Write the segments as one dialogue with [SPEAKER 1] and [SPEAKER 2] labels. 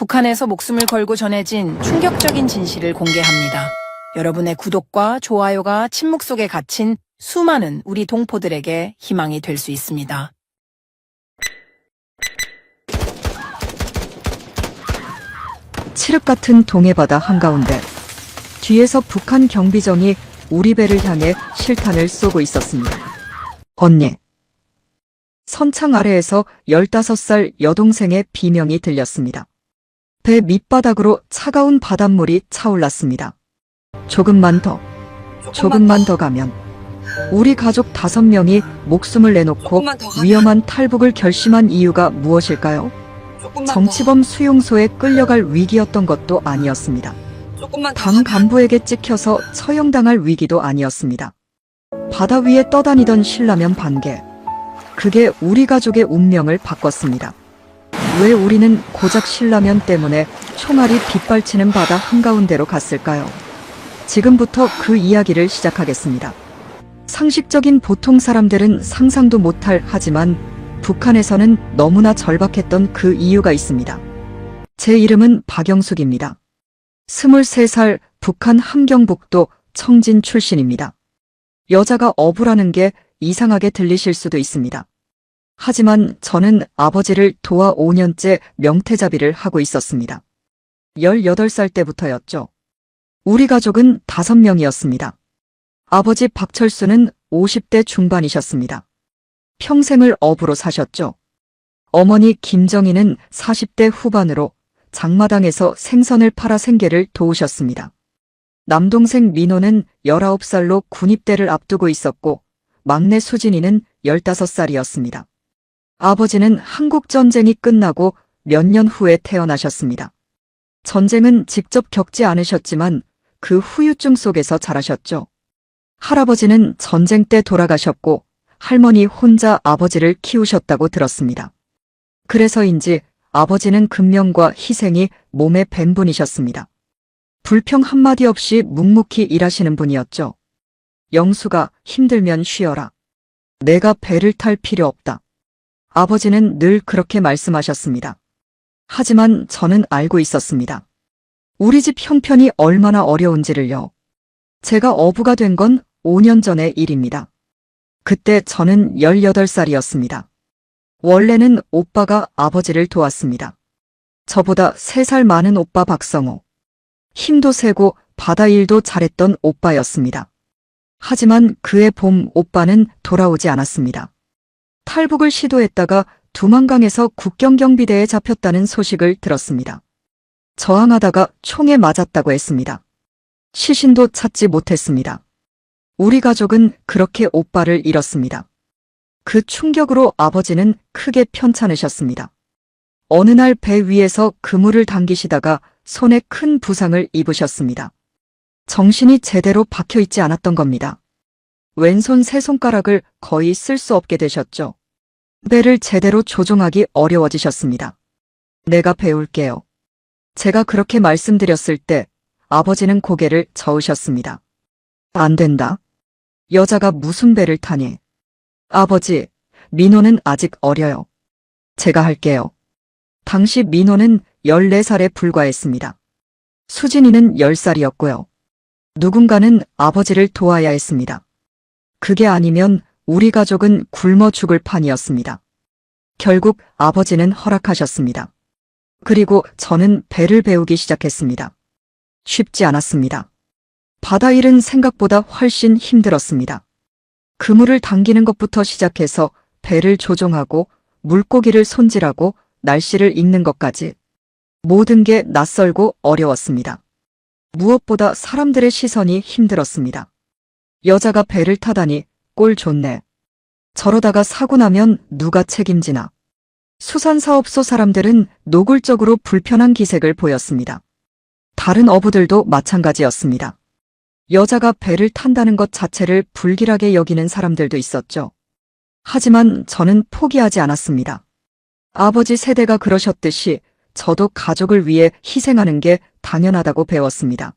[SPEAKER 1] 북한에서 목숨을 걸고 전해진 충격적인 진실을 공개합니다. 여러분의 구독과 좋아요가 침묵 속에 갇힌 수많은 우리 동포들에게 희망이 될 수 있습니다.
[SPEAKER 2] 칠흑 같은 동해바다 한가운데 뒤에서 북한 경비정이 우리 배를 향해 실탄을 쏘고 있었습니다. 언니. 선창 아래에서 15살 여동생의 비명이 들렸습니다. 배 밑바닥으로 차가운 바닷물이 차올랐습니다. 조금만 더 가면 우리 가족 5명이 목숨을 내놓고 위험한 탈북을 결심한 이유가 무엇일까요? 정치범 수용소에 끌려갈 위기였던 것도 아니었습니다. 당 간부에게 찍혀서 처형당할 위기도 아니었습니다. 바다 위에 떠다니던 신라면 반개. 그게 우리 가족의 운명을 바꿨습니다. 왜 우리는 고작 신라면 때문에 총알이 빗발치는 바다 한가운데로 갔을까요? 지금부터 그 이야기를 시작하겠습니다. 상식적인 보통 사람들은 상상도 못할 하지만 북한에서는 너무나 절박했던 그 이유가 있습니다. 제 이름은 박영숙입니다. 23살 북한 함경북도 청진 출신입니다. 여자가 어부라는 게 이상하게 들리실 수도 있습니다. 하지만 저는 아버지를 도와 5년째 명태잡이를 하고 있었습니다. 18살 때부터였죠. 우리 가족은 5명이었습니다. 아버지 박철수는 50대 중반이셨습니다. 평생을 어부로 사셨죠. 어머니 김정희는 40대 후반으로 장마당에서 생선을 팔아 생계를 도우셨습니다. 남동생 민호는 19살로 군입대를 앞두고 있었고 막내 수진이는 15살이었습니다. 아버지는 한국전쟁이 끝나고 몇 년 후에 태어나셨습니다. 전쟁은 직접 겪지 않으셨지만 그 후유증 속에서 자라셨죠. 할아버지는 전쟁 때 돌아가셨고 할머니 혼자 아버지를 키우셨다고 들었습니다. 그래서인지 아버지는 근면과 희생이 몸에 밴 분이셨습니다. 불평 한마디 없이 묵묵히 일하시는 분이었죠. 영수가 힘들면 쉬어라. 내가 배를 탈 필요 없다. 아버지는 늘 그렇게 말씀하셨습니다. 하지만 저는 알고 있었습니다. 우리 집 형편이 얼마나 어려운지를요. 제가 어부가 된 건 5년 전의 일입니다. 그때 저는 18살이었습니다. 원래는 오빠가 아버지를 도왔습니다. 저보다 3살 많은 오빠 박성호. 힘도 세고 바다 일도 잘했던 오빠였습니다. 하지만 그해 봄 오빠는 돌아오지 않았습니다. 탈북을 시도했다가 두만강에서 국경경비대에 잡혔다는 소식을 들었습니다. 저항하다가 총에 맞았다고 했습니다. 시신도 찾지 못했습니다. 우리 가족은 그렇게 오빠를 잃었습니다. 그 충격으로 아버지는 크게 편찮으셨습니다. 어느 날 배 위에서 그물을 당기시다가 손에 큰 부상을 입으셨습니다. 정신이 제대로 박혀있지 않았던 겁니다. 왼손 세 손가락을 거의 쓸 수 없게 되셨죠. 배를 제대로 조종하기 어려워지셨습니다. 내가 배울게요. 제가 그렇게 말씀드렸을 때 아버지는 고개를 저으셨습니다. 안 된다. 여자가 무슨 배를 타니? 아버지, 민호는 아직 어려요. 제가 할게요. 당시 민호는 14살에 불과했습니다. 수진이는 10살이었고요. 누군가는 아버지를 도와야 했습니다. 그게 아니면 우리 가족은 굶어 죽을 판이었습니다. 결국 아버지는 허락하셨습니다. 그리고 저는 배를 배우기 시작했습니다. 쉽지 않았습니다. 바다 일은 생각보다 훨씬 힘들었습니다. 그물을 당기는 것부터 시작해서 배를 조종하고 물고기를 손질하고 날씨를 읽는 것까지 모든 게 낯설고 어려웠습니다. 무엇보다 사람들의 시선이 힘들었습니다. 여자가 배를 타다니 꼴 좋네. 저러다가 사고 나면 누가 책임지나. 수산사업소 사람들은 노골적으로 불편한 기색을 보였습니다. 다른 어부들도 마찬가지였습니다. 여자가 배를 탄다는 것 자체를 불길하게 여기는 사람들도 있었죠. 하지만 저는 포기하지 않았습니다. 아버지 세대가 그러셨듯이 저도 가족을 위해 희생하는 게 당연하다고 배웠습니다.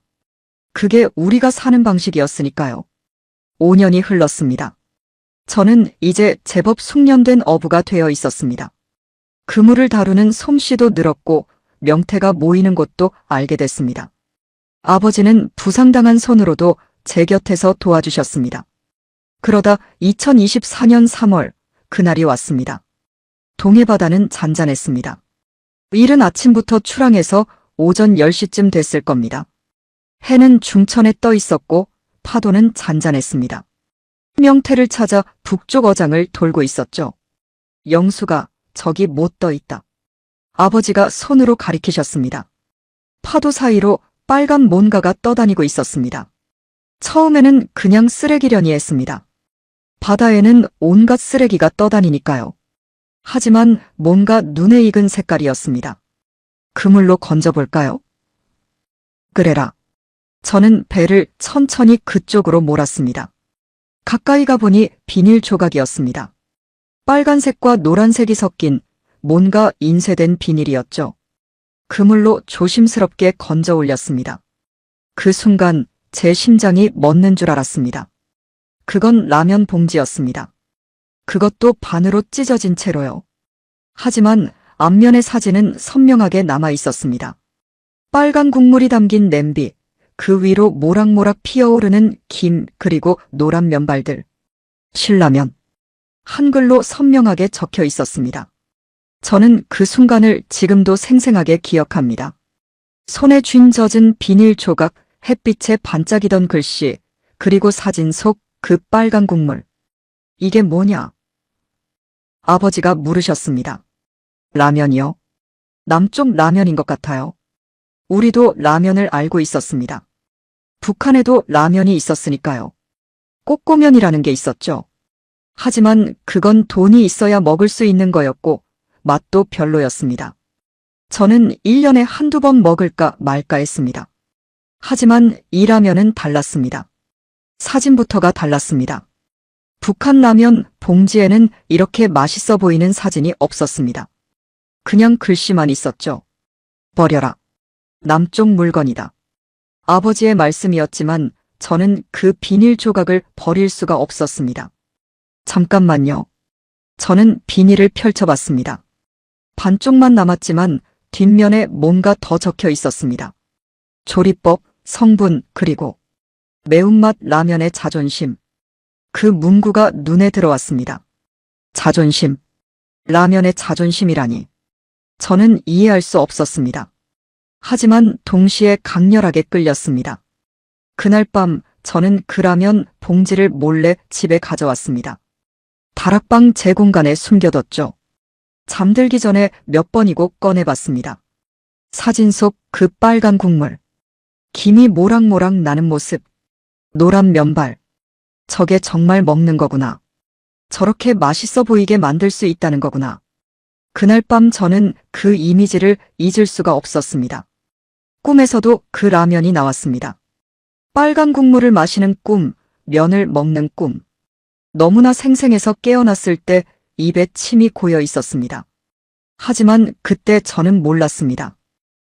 [SPEAKER 2] 그게 우리가 사는 방식이었으니까요. 5년이 흘렀습니다. 저는 이제 제법 숙련된 어부가 되어 있었습니다. 그물을 다루는 솜씨도 늘었고 명태가 모이는 곳도 알게 됐습니다. 아버지는 부상당한 손으로도 제 곁에서 도와주셨습니다. 그러다 2024년 3월 그날이 왔습니다. 동해바다는 잔잔했습니다. 이른 아침부터 출항해서 오전 10시쯤 됐을 겁니다. 해는 중천에 떠 있었고 파도는 잔잔했습니다. 명태를 찾아 북쪽 어장을 돌고 있었죠. 영수가 저기 못 떠 있다. 아버지가 손으로 가리키셨습니다. 파도 사이로 빨간 뭔가가 떠다니고 있었습니다. 처음에는 그냥 쓰레기려니 했습니다. 바다에는 온갖 쓰레기가 떠다니니까요. 하지만 뭔가 눈에 익은 색깔이었습니다. 그물로 건져볼까요? 그래라. 저는 배를 천천히 그쪽으로 몰았습니다. 가까이 가보니 비닐 조각이었습니다. 빨간색과 노란색이 섞인 뭔가 인쇄된 비닐이었죠. 그물로 조심스럽게 건져 올렸습니다. 그 순간 제 심장이 멎는 줄 알았습니다. 그건 라면 봉지였습니다. 그것도 반으로 찢어진 채로요. 하지만 앞면의 사진은 선명하게 남아 있었습니다. 빨간 국물이 담긴 냄비, 그 위로 모락모락 피어오르는 김, 그리고 노란 면발들. 신라면. 한글로 선명하게 적혀 있었습니다. 저는 그 순간을 지금도 생생하게 기억합니다. 손에 쥔 젖은 비닐 조각, 햇빛에 반짝이던 글씨, 그리고 사진 속 그 빨간 국물. 이게 뭐냐? 아버지가 물으셨습니다. 라면이요? 남쪽 라면인 것 같아요. 우리도 라면을 알고 있었습니다. 북한에도 라면이 있었으니까요. 꼬꼬면이라는 게 있었죠. 하지만 그건 돈이 있어야 먹을 수 있는 거였고 맛도 별로였습니다. 저는 1년에 한두 번 먹을까 말까 했습니다. 하지만 이 라면은 달랐습니다. 사진부터가 달랐습니다. 북한 라면 봉지에는 이렇게 맛있어 보이는 사진이 없었습니다. 그냥 글씨만 있었죠. 버려라. 남쪽 물건이다. 아버지의 말씀이었지만 저는 그 비닐 조각을 버릴 수가 없었습니다. 잠깐만요. 저는 비닐을 펼쳐봤습니다. 반쪽만 남았지만 뒷면에 뭔가 더 적혀 있었습니다. 조리법, 성분, 그리고 매운맛 라면의 자존심. 그 문구가 눈에 들어왔습니다. 자존심. 라면의 자존심이라니. 저는 이해할 수 없었습니다. 하지만 동시에 강렬하게 끌렸습니다. 그날 밤 저는 그 라면 봉지를 몰래 집에 가져왔습니다. 다락방 제 공간에 숨겨뒀죠. 잠들기 전에 몇 번이고 꺼내봤습니다. 사진 속 그 빨간 국물. 김이 모락모락 나는 모습. 노란 면발. 저게 정말 먹는 거구나. 저렇게 맛있어 보이게 만들 수 있다는 거구나. 그날 밤 저는 그 이미지를 잊을 수가 없었습니다. 꿈에서도 그 라면이 나왔습니다. 빨간 국물을 마시는 꿈, 면을 먹는 꿈. 너무나 생생해서 깨어났을 때 입에 침이 고여 있었습니다. 하지만 그때 저는 몰랐습니다.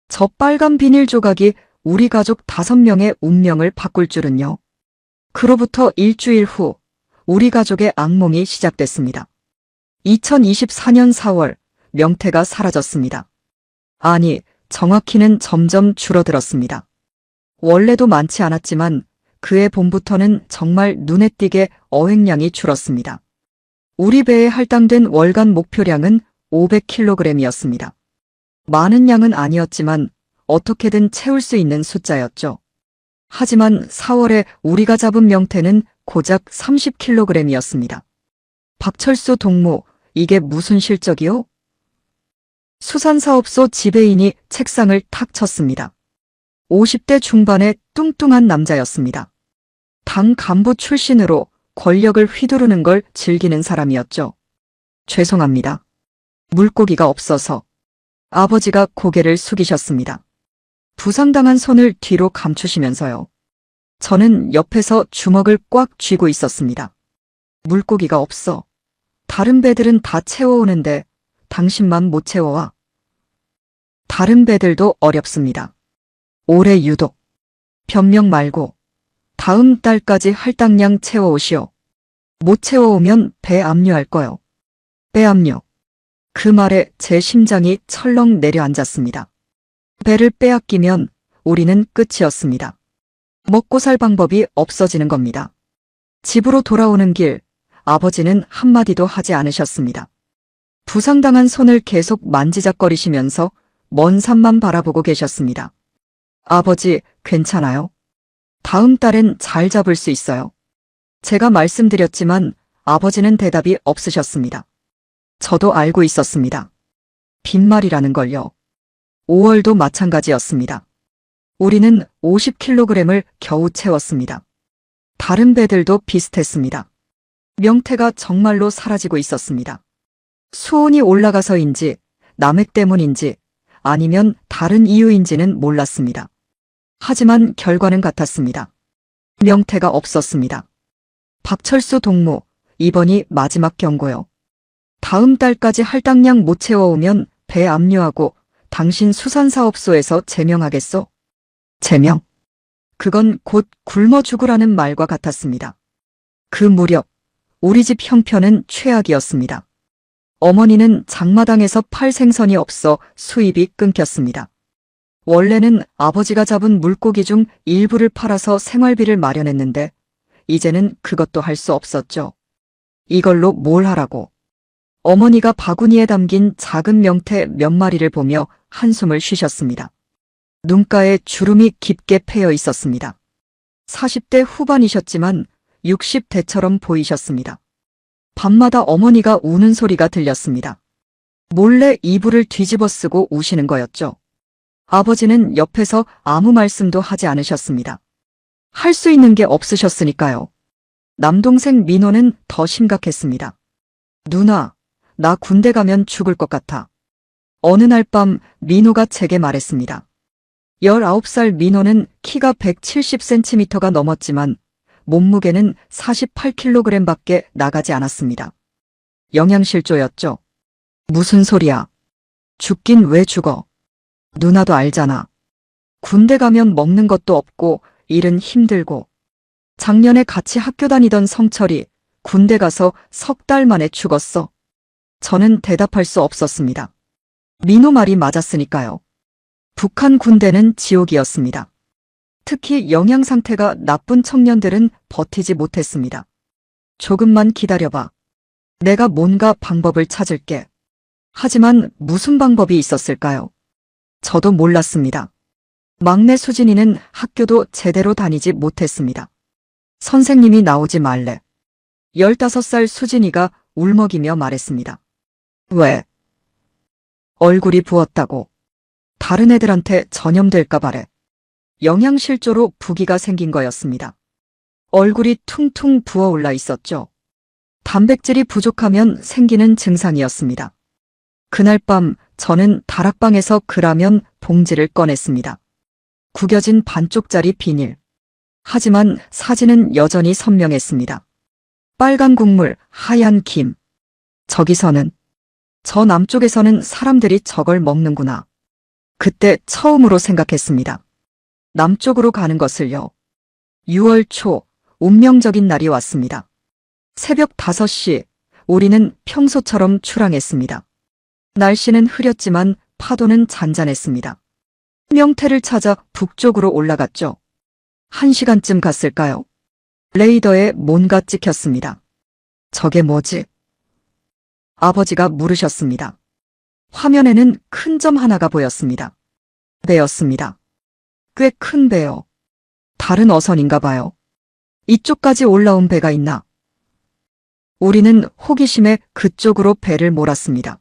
[SPEAKER 2] 저 빨간 비닐 조각이 우리 가족 5명의 운명을 바꿀 줄은요. 그로부터 일주일 후 우리 가족의 악몽이 시작됐습니다. 2024년 4월 명태가 사라졌습니다. 아니, 정확히는 점점 줄어들었습니다. 원래도 많지 않았지만 그해 봄부터는 정말 눈에 띄게 어획량이 줄었습니다. 우리 배에 할당된 월간 목표량은 500kg이었습니다. 많은 양은 아니었지만 어떻게든 채울 수 있는 숫자였죠. 하지만 4월에 우리가 잡은 명태는 고작 30kg이었습니다. 박철수 동무, 이게 무슨 실적이요? 수산사업소 지배인이 책상을 탁 쳤습니다. 50대 중반의 뚱뚱한 남자였습니다. 당 간부 출신으로 권력을 휘두르는 걸 즐기는 사람이었죠. 죄송합니다. 물고기가 없어서. 아버지가 고개를 숙이셨습니다. 부상당한 손을 뒤로 감추시면서요. 저는 옆에서 주먹을 꽉 쥐고 있었습니다. 물고기가 없어. 다른 배들은 다 채워오는데 당신만 못 채워와. 다른 배들도 어렵습니다. 올해 유독. 변명 말고 다음 달까지 할당량 채워오시오. 못 채워오면 배 압류할 거요. 배 압류. 그 말에 제 심장이 철렁 내려앉았습니다. 배를 빼앗기면 우리는 끝이었습니다. 먹고 살 방법이 없어지는 겁니다. 집으로 돌아오는 길, 아버지는 한마디도 하지 않으셨습니다. 부상당한 손을 계속 만지작거리시면서 먼 산만 바라보고 계셨습니다. 아버지, 괜찮아요? 다음 달엔 잘 잡을 수 있어요. 제가 말씀드렸지만 아버지는 대답이 없으셨습니다. 저도 알고 있었습니다. 빈말이라는 걸요. 5월도 마찬가지였습니다. 우리는 50kg을 겨우 채웠습니다. 다른 배들도 비슷했습니다. 명태가 정말로 사라지고 있었습니다. 수온이 올라가서인지 남획 때문인지 아니면 다른 이유인지는 몰랐습니다. 하지만 결과는 같았습니다. 명태가 없었습니다. 박철수 동무, 이번이 마지막 경고요. 다음 달까지 할당량 못 채워오면 배 압류하고 당신 수산사업소에서 제명하겠소? 제명? 그건 곧 굶어 죽으라는 말과 같았습니다. 그 무렵 우리 집 형편은 최악이었습니다. 어머니는 장마당에서 팔 생선이 없어 수입이 끊겼습니다. 원래는 아버지가 잡은 물고기 중 일부를 팔아서 생활비를 마련했는데 이제는 그것도 할 수 없었죠. 이걸로 뭘 하라고. 어머니가 바구니에 담긴 작은 명태 몇 마리를 보며 한숨을 쉬셨습니다. 눈가에 주름이 깊게 패여 있었습니다. 40대 후반이셨지만 60대처럼 보이셨습니다. 밤마다 어머니가 우는 소리가 들렸습니다. 몰래 이불을 뒤집어 쓰고 우시는 거였죠. 아버지는 옆에서 아무 말씀도 하지 않으셨습니다. 할 수 있는 게 없으셨으니까요. 남동생 민호는 더 심각했습니다. 누나, 나 군대 가면 죽을 것 같아. 어느 날 밤 민호가 제게 말했습니다. 19살 민호는 키가 170cm가 넘었지만 몸무게는 48kg밖에 나가지 않았습니다. 영양실조였죠. 무슨 소리야. 죽긴 왜 죽어. 누나도 알잖아. 군대 가면 먹는 것도 없고 일은 힘들고. 작년에 같이 학교 다니던 성철이 군대 가서 3달 만에 죽었어. 저는 대답할 수 없었습니다. 민호 말이 맞았으니까요. 북한 군대는 지옥이었습니다. 특히 영양 상태가 나쁜 청년들은 버티지 못했습니다. 조금만 기다려봐. 내가 뭔가 방법을 찾을게. 하지만 무슨 방법이 있었을까요? 저도 몰랐습니다. 막내 수진이는 학교도 제대로 다니지 못했습니다. 선생님이 나오지 말래. 15살 수진이가 울먹이며 말했습니다. 왜? 얼굴이 부었다고. 다른 애들한테 전염될까 바래. 영양실조로 부기가 생긴 거였습니다. 얼굴이 퉁퉁 부어올라 있었죠. 단백질이 부족하면 생기는 증상이었습니다. 그날 밤 저는 다락방에서 그라면 봉지를 꺼냈습니다. 구겨진 반쪽짜리 비닐. 하지만 사진은 여전히 선명했습니다. 빨간 국물, 하얀 김. 저기서는, 저 남쪽에서는 사람들이 저걸 먹는구나. 그때 처음으로 생각했습니다. 남쪽으로 가는 것을요. 6월 초, 운명적인 날이 왔습니다. 새벽 5시, 우리는 평소처럼 출항했습니다. 날씨는 흐렸지만 파도는 잔잔했습니다. 명태를 찾아 북쪽으로 올라갔죠. 1시간쯤 갔을까요? 레이더에 뭔가 찍혔습니다. 저게 뭐지? 아버지가 물으셨습니다. 화면에는 큰 점 하나가 보였습니다. 배였습니다. 꽤 큰 배요. 다른 어선인가 봐요. 이쪽까지 올라온 배가 있나? 우리는 호기심에 그쪽으로 배를 몰았습니다.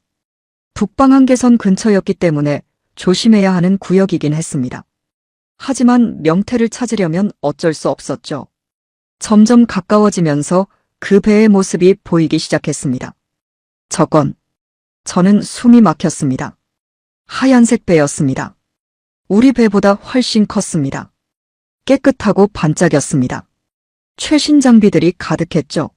[SPEAKER 2] 북방한계선 근처였기 때문에 조심해야 하는 구역이긴 했습니다. 하지만 명태를 찾으려면 어쩔 수 없었죠. 점점 가까워지면서 그 배의 모습이 보이기 시작했습니다. 저는 숨이 막혔습니다. 하얀색 배였습니다. 우리 배보다 훨씬 컸습니다. 깨끗하고 반짝였습니다. 최신 장비들이 가득했죠.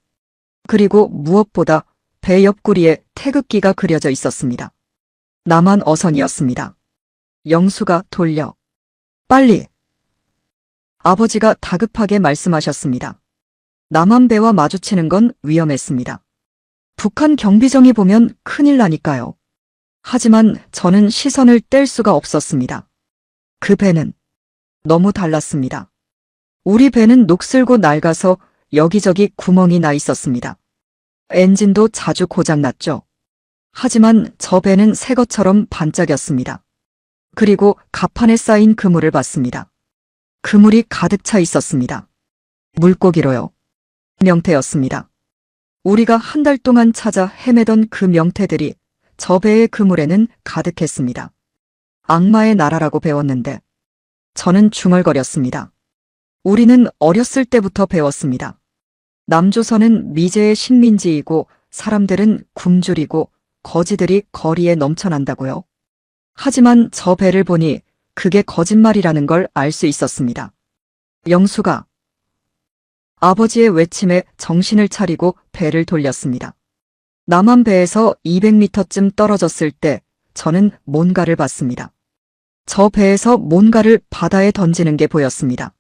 [SPEAKER 2] 그리고 무엇보다 배 옆구리에 태극기가 그려져 있었습니다. 남한 어선이었습니다. 영수가 돌려. 빨리. 아버지가 다급하게 말씀하셨습니다. 남한 배와 마주치는 건 위험했습니다. 북한 경비정이 보면 큰일 나니까요. 하지만 저는 시선을 뗄 수가 없었습니다. 그 배는 너무 달랐습니다. 우리 배는 녹슬고 낡아서 여기저기 구멍이 나 있었습니다. 엔진도 자주 고장났죠. 하지만 저 배는 새 것처럼 반짝였습니다. 그리고 갑판에 쌓인 그물을 봤습니다. 그물이 가득 차 있었습니다. 물고기로요. 명태였습니다. 우리가 한 달 동안 찾아 헤매던 그 명태들이 저 배의 그물에는 가득했습니다. 악마의 나라라고 배웠는데 저는 중얼거렸습니다. 우리는 어렸을 때부터 배웠습니다. 남조선은 미제의 식민지이고 사람들은 굶주리고 거지들이 거리에 넘쳐난다고요. 하지만 저 배를 보니 그게 거짓말이라는 걸 알 수 있었습니다. 영수가 아버지의 외침에 정신을 차리고 배를 돌렸습니다. 남한 배에서 200m쯤 떨어졌을 때 저는 뭔가를 봤습니다. 저 배에서 뭔가를 바다에 던지는 게 보였습니다.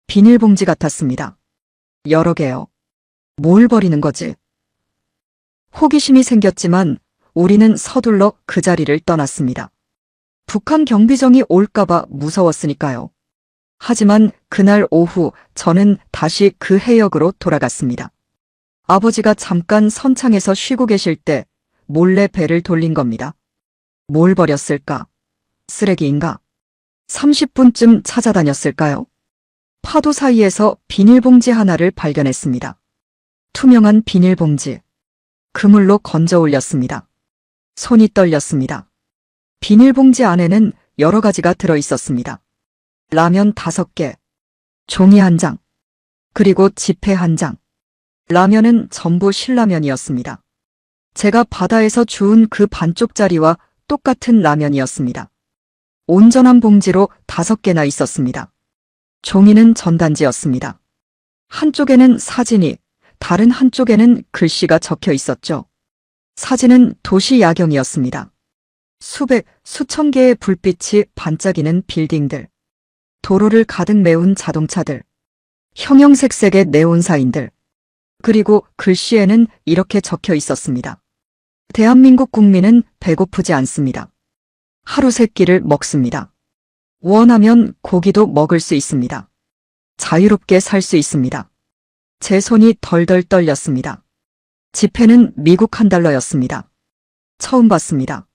[SPEAKER 2] 비닐봉지 같았습니다. 여러 개요. 뭘 버리는 거지? 호기심이 생겼지만 우리는 서둘러 그 자리를 떠났습니다. 북한 경비정이 올까봐 무서웠으니까요. 하지만 그날 오후 저는 다시 그 해역으로 돌아갔습니다. 아버지가 잠깐 선창에서 쉬고 계실 때 몰래 배를 돌린 겁니다. 뭘 버렸을까? 쓰레기인가? 30분쯤 찾아다녔을까요? 파도 사이에서 비닐봉지 하나를 발견했습니다. 투명한 비닐봉지. 그물로 건져 올렸습니다. 손이 떨렸습니다. 비닐봉지 안에는 여러 가지가 들어 있었습니다. 라면 5개, 종이 1장, 그리고 지폐 1장. 라면은 전부 신라면이었습니다. 제가 바다에서 주운 그 반쪽짜리와 똑같은 라면이었습니다. 온전한 봉지로 5개나 있었습니다. 종이는 전단지였습니다. 한쪽에는 사진이, 다른 한쪽에는 글씨가 적혀 있었죠. 사진은 도시 야경이었습니다. 수백, 수천 개의 불빛이 반짝이는 빌딩들, 도로를 가득 메운 자동차들, 형형색색의 네온사인들, 그리고 글씨에는 이렇게 적혀 있었습니다. 대한민국 국민은 배고프지 않습니다. 하루 3끼를 먹습니다. 원하면 고기도 먹을 수 있습니다. 자유롭게 살 수 있습니다. 제 손이 덜덜 떨렸습니다. 지폐는 미국 $1였습니다. 처음 봤습니다.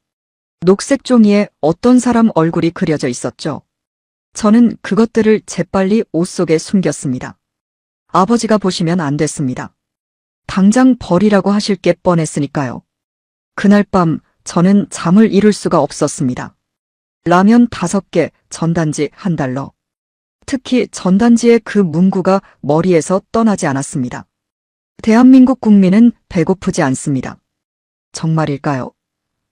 [SPEAKER 2] 녹색 종이에 어떤 사람 얼굴이 그려져 있었죠. 저는 그것들을 재빨리 옷 속에 숨겼습니다. 아버지가 보시면 안 됐습니다. 당장 버리라고 하실 게 뻔했으니까요. 그날 밤 저는 잠을 이룰 수가 없었습니다. 라면 5개, 전단지 $1. 특히 전단지의 그 문구가 머리에서 떠나지 않았습니다. 대한민국 국민은 배고프지 않습니다. 정말일까요?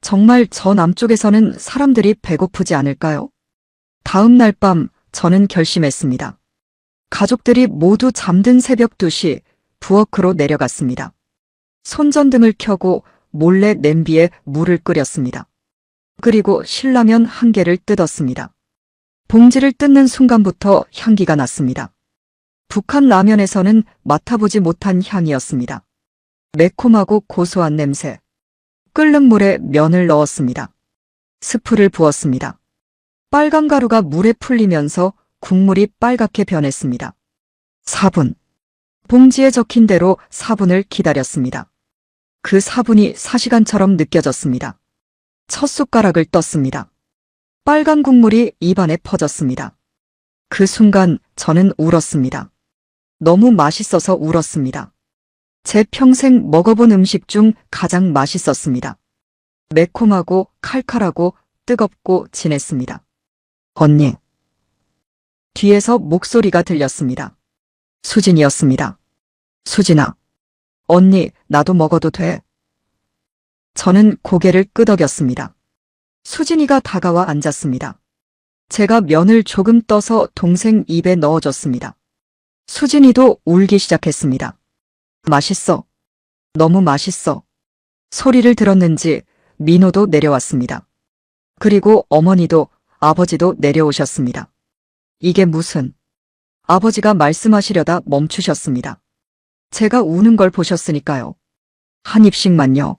[SPEAKER 2] 정말 저 남쪽에서는 사람들이 배고프지 않을까요? 다음 날 밤 저는 결심했습니다. 가족들이 모두 잠든 새벽 2시 부엌으로 내려갔습니다. 손전등을 켜고 몰래 냄비에 물을 끓였습니다. 그리고 신라면 1개를 뜯었습니다. 봉지를 뜯는 순간부터 향기가 났습니다. 북한 라면에서는 맡아보지 못한 향이었습니다. 매콤하고 고소한 냄새. 끓는 물에 면을 넣었습니다. 스프를 부었습니다. 빨간 가루가 물에 풀리면서 국물이 빨갛게 변했습니다. 4분. 봉지에 적힌 대로 4분을 기다렸습니다. 그 4분이 4시간처럼 느껴졌습니다. 첫 숟가락을 떴습니다. 빨간 국물이 입안에 퍼졌습니다. 그 순간 저는 울었습니다. 너무 맛있어서 울었습니다. 제 평생 먹어본 음식 중 가장 맛있었습니다. 매콤하고 칼칼하고 뜨겁고 진했습니다. 언니. 뒤에서 목소리가 들렸습니다. 수진이었습니다. 수진아. 언니, 나도 먹어도 돼? 저는 고개를 끄덕였습니다. 수진이가 다가와 앉았습니다. 제가 면을 조금 떠서 동생 입에 넣어줬습니다. 수진이도 울기 시작했습니다. 맛있어. 너무 맛있어. 소리를 들었는지 민호도 내려왔습니다. 그리고 어머니도 아버지도 내려오셨습니다. 이게 무슨... 아버지가 말씀하시려다 멈추셨습니다. 제가 우는 걸 보셨으니까요. 한 입씩만요.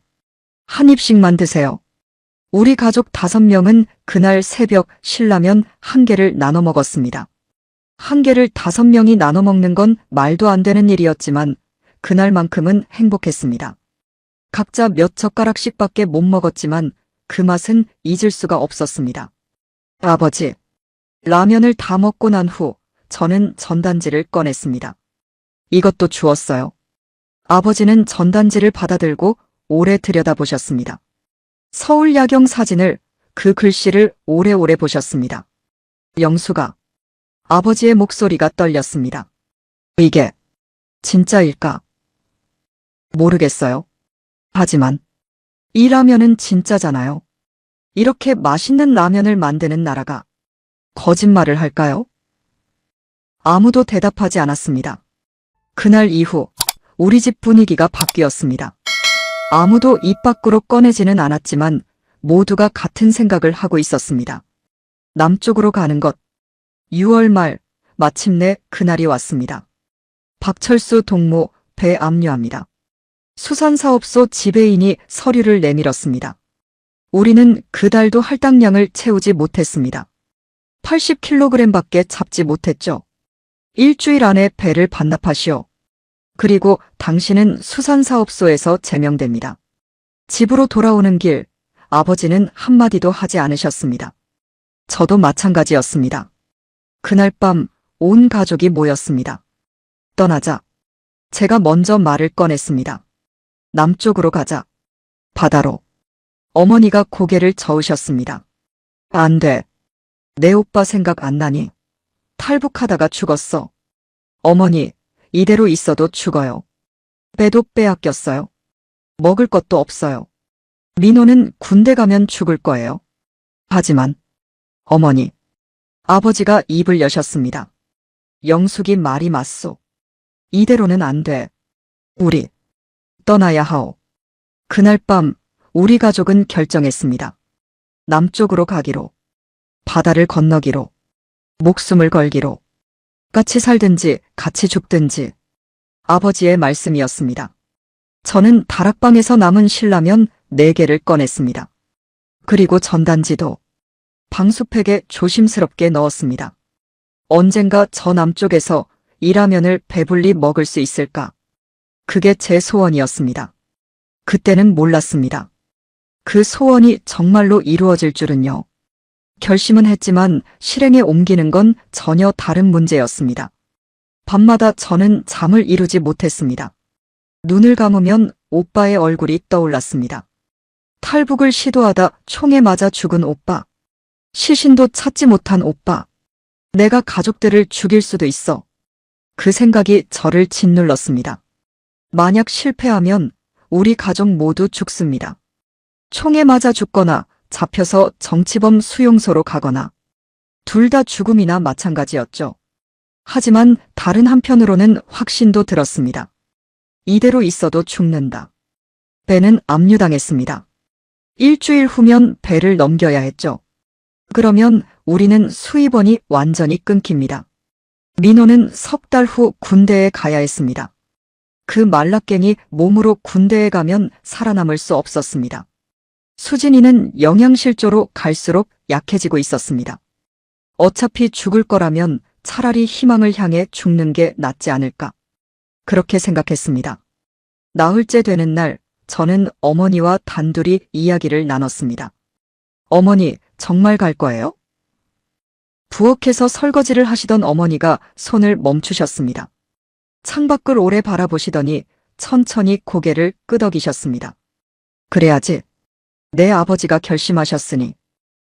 [SPEAKER 2] 한 입씩만 드세요. 우리 가족 5명은 그날 새벽 신라면 1개를 나눠 먹었습니다. 1개를 5명이 나눠 먹는 건 말도 안 되는 일이었지만 그날만큼은 행복했습니다. 각자 몇 젓가락씩밖에 못 먹었지만 그 맛은 잊을 수가 없었습니다. 아버지, 라면을 다 먹고 난 후 저는 전단지를 꺼냈습니다. 이것도 주었어요. 아버지는 전단지를 받아들고 오래 들여다보셨습니다. 서울 야경 사진을, 그 글씨를 오래오래 보셨습니다. 영수가, 아버지의 목소리가 떨렸습니다. 이게 진짜일까? 모르겠어요. 하지만 이 라면은 진짜잖아요. 이렇게 맛있는 라면을 만드는 나라가 거짓말을 할까요? 아무도 대답하지 않았습니다. 그날 이후 우리 집 분위기가 바뀌었습니다. 아무도 입 밖으로 꺼내지는 않았지만 모두가 같은 생각을 하고 있었습니다. 남쪽으로 가는 것. 6월 말, 마침내 그날이 왔습니다. 박철수 동무 배 압류합니다. 수산사업소 지배인이 서류를 내밀었습니다. 우리는 그달도 할당량을 채우지 못했습니다. 80kg밖에 잡지 못했죠. 일주일 안에 배를 반납하시오. 그리고 당신은 수산사업소에서 제명됩니다. 집으로 돌아오는 길, 아버지는 한마디도 하지 않으셨습니다. 저도 마찬가지였습니다. 그날 밤 온 가족이 모였습니다. 떠나자. 제가 먼저 말을 꺼냈습니다. 남쪽으로 가자. 바다로. 어머니가 고개를 저으셨습니다. 안 돼. 내 오빠 생각 안 나니? 탈북하다가 죽었어. 어머니, 이대로 있어도 죽어요. 배도 빼앗겼어요. 먹을 것도 없어요. 민호는 군대 가면 죽을 거예요. 하지만 어머니, 아버지가 입을 여셨습니다. 영숙이 말이 맞소. 이대로는 안 돼. 우리 떠나야 하오. 그날 밤 우리 가족은 결정했습니다. 남쪽으로 가기로, 바다를 건너기로, 목숨을 걸기로, 같이 살든지 같이 죽든지. 아버지의 말씀이었습니다. 저는 다락방에서 남은 신라면 4개를 꺼냈습니다. 그리고 전단지도 방수팩에 조심스럽게 넣었습니다. 언젠가 저 남쪽에서 이 라면을 배불리 먹을 수 있을까? 그게 제 소원이었습니다. 그때는 몰랐습니다. 그 소원이 정말로 이루어질 줄은요. 결심은 했지만 실행에 옮기는 건 전혀 다른 문제였습니다. 밤마다 저는 잠을 이루지 못했습니다. 눈을 감으면 오빠의 얼굴이 떠올랐습니다. 탈북을 시도하다 총에 맞아 죽은 오빠. 시신도 찾지 못한 오빠. 내가 가족들을 죽일 수도 있어. 그 생각이 저를 짓눌렀습니다. 만약 실패하면 우리 가족 모두 죽습니다. 총에 맞아 죽거나 잡혀서 정치범 수용소로 가거나 둘 다 죽음이나 마찬가지였죠. 하지만 다른 한편으로는 확신도 들었습니다. 이대로 있어도 죽는다. 배는 압류당했습니다. 일주일 후면 배를 넘겨야 했죠. 그러면 우리는 수입원이 완전히 끊깁니다. 민호는 3달 후 군대에 가야 했습니다. 그 말라깽이 몸으로 군대에 가면 살아남을 수 없었습니다. 수진이는 영양실조로 갈수록 약해지고 있었습니다. 어차피 죽을 거라면 차라리 희망을 향해 죽는 게 낫지 않을까. 그렇게 생각했습니다. 나흘째 되는 날, 저는 어머니와 단둘이 이야기를 나눴습니다. 어머니, 정말 갈 거예요? 부엌에서 설거지를 하시던 어머니가 손을 멈추셨습니다. 창밖을 오래 바라보시더니 천천히 고개를 끄덕이셨습니다. 그래야지. 내 아버지가 결심하셨으니.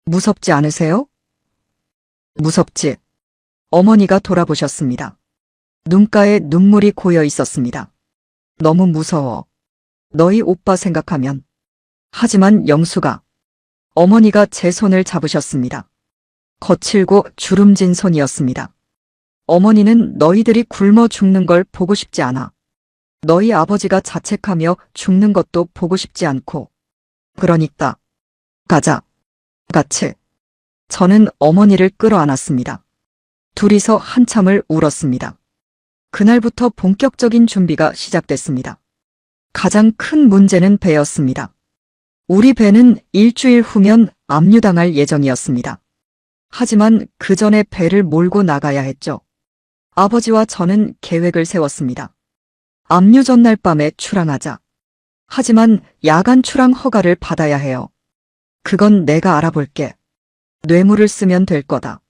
[SPEAKER 2] 무섭지 않으세요? 무섭지. 어머니가 돌아보셨습니다. 눈가에 눈물이 고여 있었습니다. 너무 무서워. 너희 오빠 생각하면. 하지만 영수가. 어머니가 제 손을 잡으셨습니다. 거칠고 주름진 손이었습니다. 어머니는 너희들이 굶어 죽는 걸 보고 싶지 않아. 너희 아버지가 자책하며 죽는 것도 보고 싶지 않고. 그러니까 가자. 같이. 저는 어머니를 끌어안았습니다. 둘이서 한참을 울었습니다. 그날부터 본격적인 준비가 시작됐습니다. 가장 큰 문제는 배였습니다. 우리 배는 일주일 후면 압류당할 예정이었습니다. 하지만 그 전에 배를 몰고 나가야 했죠. 아버지와 저는 계획을 세웠습니다. 압류 전날 밤에 출항하자. 하지만 야간 출항 허가를 받아야 해요. 그건 내가 알아볼게. 뇌물을 쓰면 될 거다.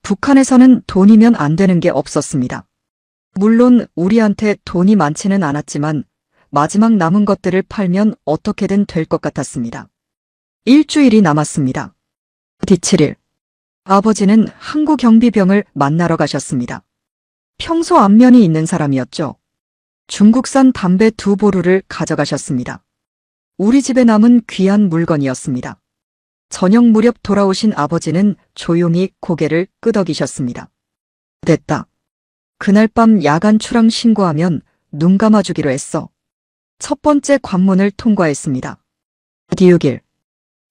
[SPEAKER 2] 북한에서는 돈이면 안 되는 게 없었습니다. 물론 우리한테 돈이 많지는 않았지만 마지막 남은 것들을 팔면 어떻게든 될 것 같았습니다. 일주일이 남았습니다. 뒤7일 아버지는 항구 경비병을 만나러 가셨습니다. 평소 안면이 있는 사람이었죠. 중국산 담배 2보루를 가져가셨습니다. 우리 집에 남은 귀한 물건이었습니다. 저녁 무렵 돌아오신 아버지는 조용히 고개를 끄덕이셨습니다. 됐다. 그날 밤 야간 출항 신고하면 눈 감아주기로 했어. 첫 번째 관문을 통과했습니다. 뒤 6일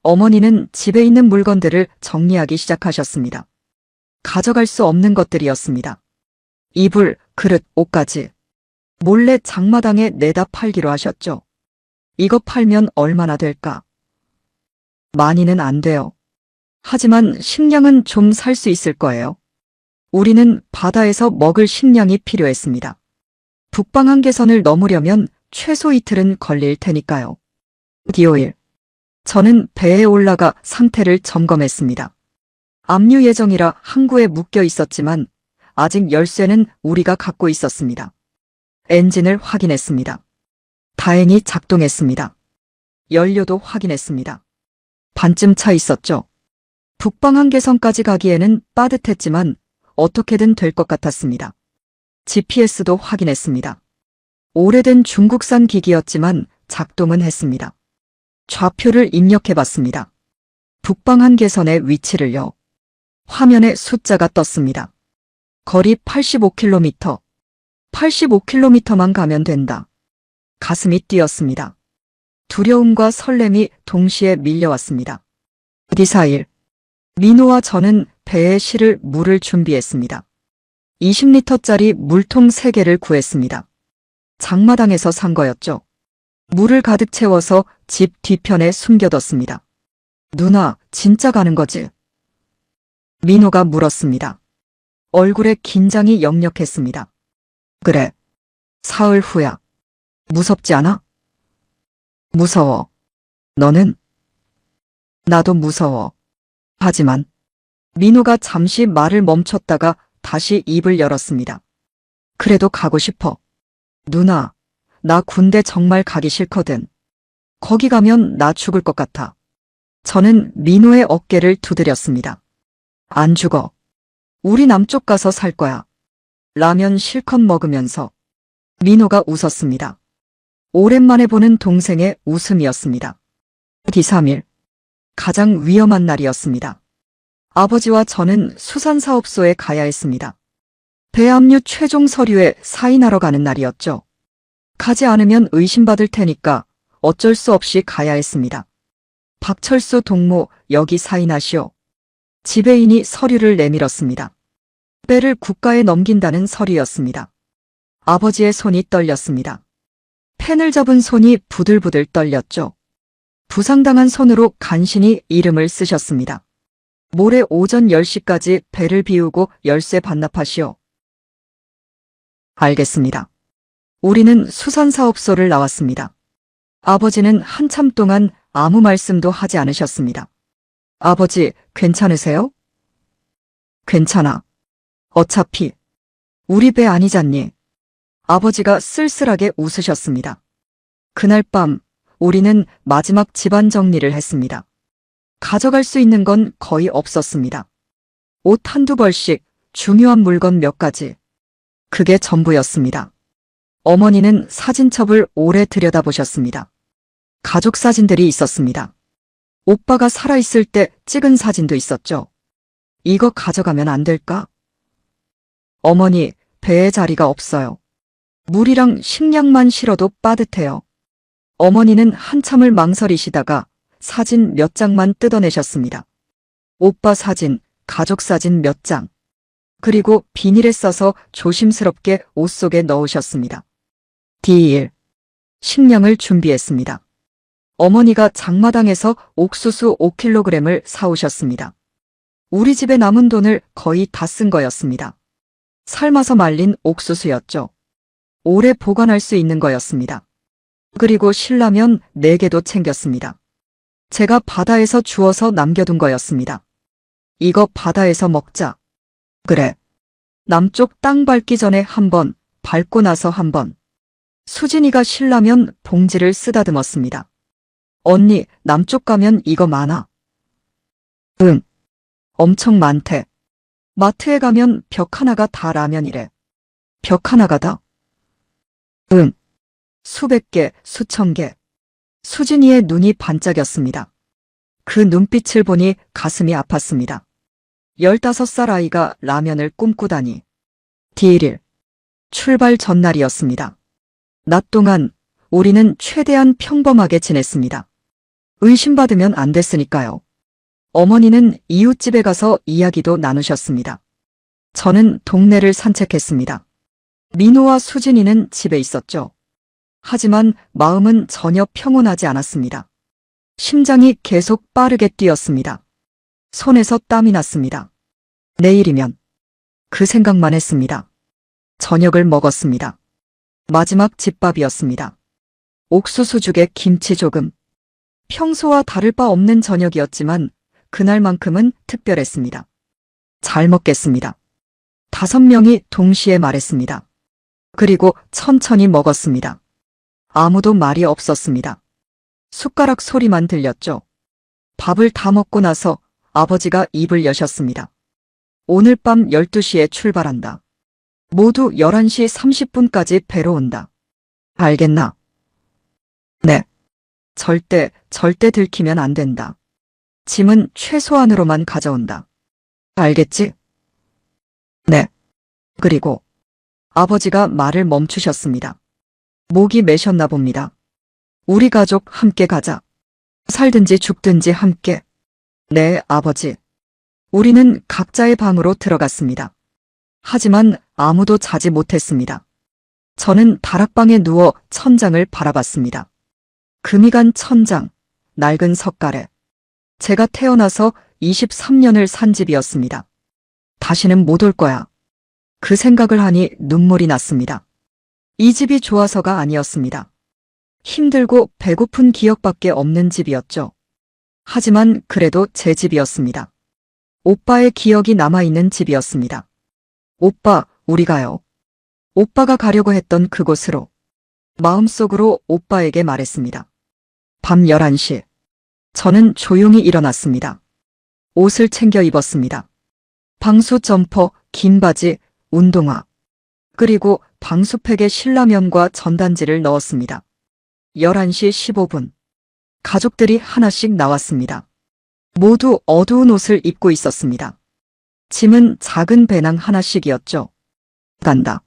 [SPEAKER 2] 어머니는 집에 있는 물건들을 정리하기 시작하셨습니다. 가져갈 수 없는 것들이었습니다. 이불, 그릇, 옷까지. 몰래 장마당에 내다 팔기로 하셨죠. 이거 팔면 얼마나 될까? 많이는 안 돼요. 하지만 식량은 좀 살 수 있을 거예요. 우리는 바다에서 먹을 식량이 필요했습니다. 북방 한계선을 넘으려면 최소 이틀은 걸릴 테니까요. 뒤 5일 저는 배에 올라가 상태를 점검했습니다. 압류 예정이라 항구에 묶여 있었지만 아직 열쇠는 우리가 갖고 있었습니다. 엔진을 확인했습니다. 다행히 작동했습니다. 연료도 확인했습니다. 반쯤 차 있었죠. 북방 한계선까지 가기에는 빠듯했지만 어떻게든 될 것 같았습니다. GPS도 확인했습니다. 오래된 중국산 기기였지만 작동은 했습니다. 좌표를 입력해봤습니다. 북방 한계선의 위치를요. 화면에 숫자가 떴습니다. 거리 85km. 85km만 가면 된다. 가슴이 뛰었습니다. 두려움과 설렘이 동시에 밀려왔습니다. 뒤 4일 민호와 저는 배에 실을 물을 준비했습니다. 20리터짜리 물통 3개를 구했습니다. 장마당에서 산 거였죠. 물을 가득 채워서 집 뒤편에 숨겨뒀습니다. 누나, 진짜 가는 거지? 민호가 물었습니다. 얼굴에 긴장이 역력했습니다. 그래. 사흘 후야. 무섭지 않아? 무서워. 너는? 나도 무서워. 하지만 민호가 잠시 말을 멈췄다가 다시 입을 열었습니다. 그래도 가고 싶어. 누나, 나 군대 정말 가기 싫거든. 거기 가면 나 죽을 것 같아. 저는 민호의 어깨를 두드렸습니다. 안 죽어. 우리 남쪽 가서 살 거야. 라면 실컷 먹으면서. 민호가 웃었습니다. 오랜만에 보는 동생의 웃음이었습니다. 뒤 3일. 가장 위험한 날이었습니다. 아버지와 저는 수산사업소에 가야 했습니다. 배압류 최종 서류에 사인하러 가는 날이었죠. 가지 않으면 의심받을 테니까 어쩔 수 없이 가야 했습니다. 박철수 동무, 여기 사인하시오. 지배인이 서류를 내밀었습니다. 배를 국가에 넘긴다는 서류였습니다. 아버지의 손이 떨렸습니다. 펜을 잡은 손이 부들부들 떨렸죠. 부상당한 손으로 간신히 이름을 쓰셨습니다. 모레 오전 10시까지 배를 비우고 열쇠 반납하시오. 알겠습니다. 우리는 수산사업소를 나왔습니다. 아버지는 한참 동안 아무 말씀도 하지 않으셨습니다. 아버지, 괜찮으세요? 괜찮아. 어차피 우리 배 아니잖니. 아버지가 쓸쓸하게 웃으셨습니다. 그날 밤 우리는 마지막 집안 정리를 했습니다. 가져갈 수 있는 건 거의 없었습니다. 옷 한두 벌씩, 중요한 물건 몇 가지. 그게 전부였습니다. 어머니는 사진첩을 오래 들여다보셨습니다. 가족 사진들이 있었습니다. 오빠가 살아있을 때 찍은 사진도 있었죠. 이거 가져가면 안 될까? 어머니, 배에 자리가 없어요. 물이랑 식량만 실어도 빠듯해요. 어머니는 한참을 망설이시다가 사진 몇 장만 뜯어내셨습니다. 오빠 사진, 가족 사진 몇 장. 그리고 비닐에 싸서 조심스럽게 옷 속에 넣으셨습니다. 뒤 2일, 식량을 준비했습니다. 어머니가 장마당에서 옥수수 5kg을 사오셨습니다. 우리 집에 남은 돈을 거의 다 쓴 거였습니다. 삶아서 말린 옥수수였죠. 오래 보관할 수 있는 거였습니다. 그리고 신라면 4개도 챙겼습니다. 제가 바다에서 주워서 남겨둔 거였습니다. 이거 바다에서 먹자. 그래. 남쪽 땅 밟기 전에 한 번, 밟고 나서 한 번. 수진이가 신라면 봉지를 쓰다듬었습니다. 언니, 남쪽 가면 이거 많아. 응. 엄청 많대. 마트에 가면 벽 하나가 다 라면이래. 벽 하나가 다? 응. 수백 개, 수천 개. 수진이의 눈이 반짝였습니다. 그 눈빛을 보니 가슴이 아팠습니다. 15살 아이가 라면을 꿈꾸다니. D1일. 출발 전날이었습니다. 낮 동안 우리는 최대한 평범하게 지냈습니다. 의심받으면 안 됐으니까요. 어머니는 이웃집에 가서 이야기도 나누셨습니다. 저는 동네를 산책했습니다. 민호와 수진이는 집에 있었죠. 하지만 마음은 전혀 평온하지 않았습니다. 심장이 계속 빠르게 뛰었습니다. 손에서 땀이 났습니다. 내일이면 그 생각만 했습니다. 저녁을 먹었습니다. 마지막 집밥이었습니다. 옥수수죽에 김치 조금. 평소와 다를 바 없는 저녁이었지만 그날만큼은 특별했습니다. 잘 먹겠습니다. 5명이 동시에 말했습니다. 그리고 천천히 먹었습니다. 아무도 말이 없었습니다. 숟가락 소리만 들렸죠. 밥을 다 먹고 나서 아버지가 입을 여셨습니다. 오늘 밤 12시에 출발한다. 모두 11시 30분까지 배로 온다. 알겠나? 네. 절대 들키면 안 된다. 짐은 최소한으로만 가져온다. 알겠지? 네. 그리고 아버지가 말을 멈추셨습니다. 목이 메셨나 봅니다. 우리 가족 함께 가자. 살든지 죽든지 함께. 네, 아버지. 우리는 각자의 방으로 들어갔습니다. 하지만 아무도 자지 못했습니다. 저는 다락방에 누워 천장을 바라봤습니다. 금이 간 천장, 낡은 석가래. 제가 태어나서 23년을 산 집이었습니다. 다시는 못 올 거야. 그 생각을 하니 눈물이 났습니다. 이 집이 좋아서가 아니었습니다. 힘들고 배고픈 기억밖에 없는 집이었죠. 하지만 그래도 제 집이었습니다. 오빠의 기억이 남아있는 집이었습니다. 오빠, 우리 가요. 오빠가 가려고 했던 그곳으로. 마음속으로 오빠에게 말했습니다. 밤 11시. 저는 조용히 일어났습니다. 옷을 챙겨 입었습니다. 방수 점퍼, 긴 바지, 운동화. 그리고 방수팩에 신라면과 전단지를 넣었습니다. 11시 15분. 가족들이 하나씩 나왔습니다. 모두 어두운 옷을 입고 있었습니다. 짐은 작은 배낭 하나씩이었죠. 간다.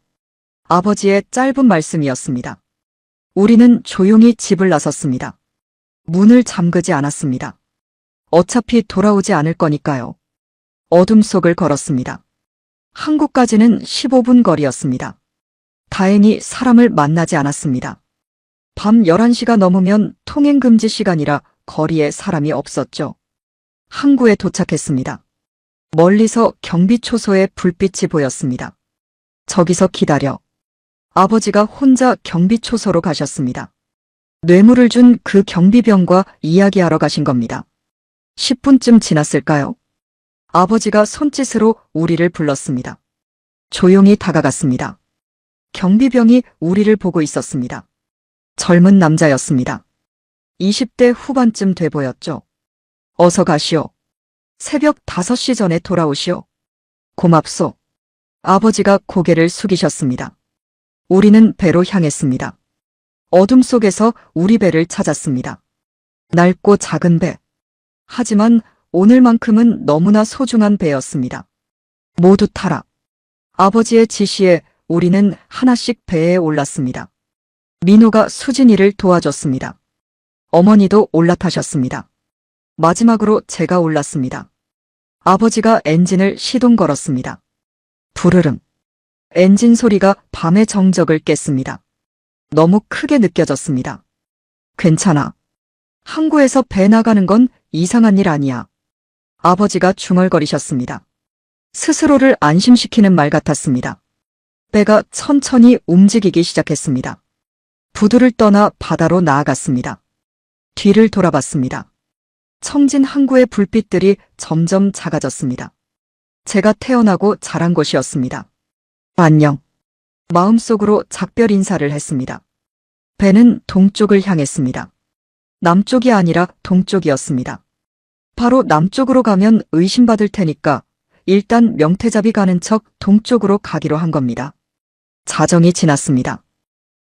[SPEAKER 2] 아버지의 짧은 말씀이었습니다. 우리는 조용히 집을 나섰습니다. 문을 잠그지 않았습니다. 어차피 돌아오지 않을 거니까요. 어둠 속을 걸었습니다. 한국까지는 15분 거리였습니다. 다행히 사람을 만나지 않았습니다. 밤 11시가 넘으면 통행금지 시간이라 거리에 사람이 없었죠. 항구에 도착했습니다. 멀리서 경비초소의 불빛이 보였습니다. 저기서 기다려. 아버지가 혼자 경비초소로 가셨습니다. 뇌물을 준 그 경비병과 이야기하러 가신 겁니다. 10분쯤 지났을까요? 아버지가 손짓으로 우리를 불렀습니다. 조용히 다가갔습니다. 경비병이 우리를 보고 있었습니다. 젊은 남자였습니다. 20대 후반쯤 돼 보였죠. 어서 가시오. 새벽 5시 전에 돌아오시오. 고맙소. 아버지가 고개를 숙이셨습니다. 우리는 배로 향했습니다. 어둠 속에서 우리 배를 찾았습니다. 낡고 작은 배. 하지만 오늘만큼은 너무나 소중한 배였습니다. 모두 타라. 아버지의 지시에 우리는 하나씩 배에 올랐습니다. 민호가 수진이를 도와줬습니다. 어머니도 올라타셨습니다. 마지막으로 제가 올랐습니다. 아버지가 엔진을 시동 걸었습니다. 부르릉. 엔진 소리가 밤의 정적을 깼습니다. 너무 크게 느껴졌습니다. 괜찮아. 항구에서 배 나가는 건 이상한 일 아니야. 아버지가 중얼거리셨습니다. 스스로를 안심시키는 말 같았습니다. 배가 천천히 움직이기 시작했습니다. 부두를 떠나 바다로 나아갔습니다. 뒤를 돌아봤습니다. 청진 항구의 불빛들이 점점 작아졌습니다. 제가 태어나고 자란 곳이었습니다. 안녕. 마음속으로 작별 인사를 했습니다. 배는 동쪽을 향했습니다. 남쪽이 아니라 동쪽이었습니다. 바로 남쪽으로 가면 의심받을 테니까 일단 명태잡이 가는 척 동쪽으로 가기로 한 겁니다. 자정이 지났습니다.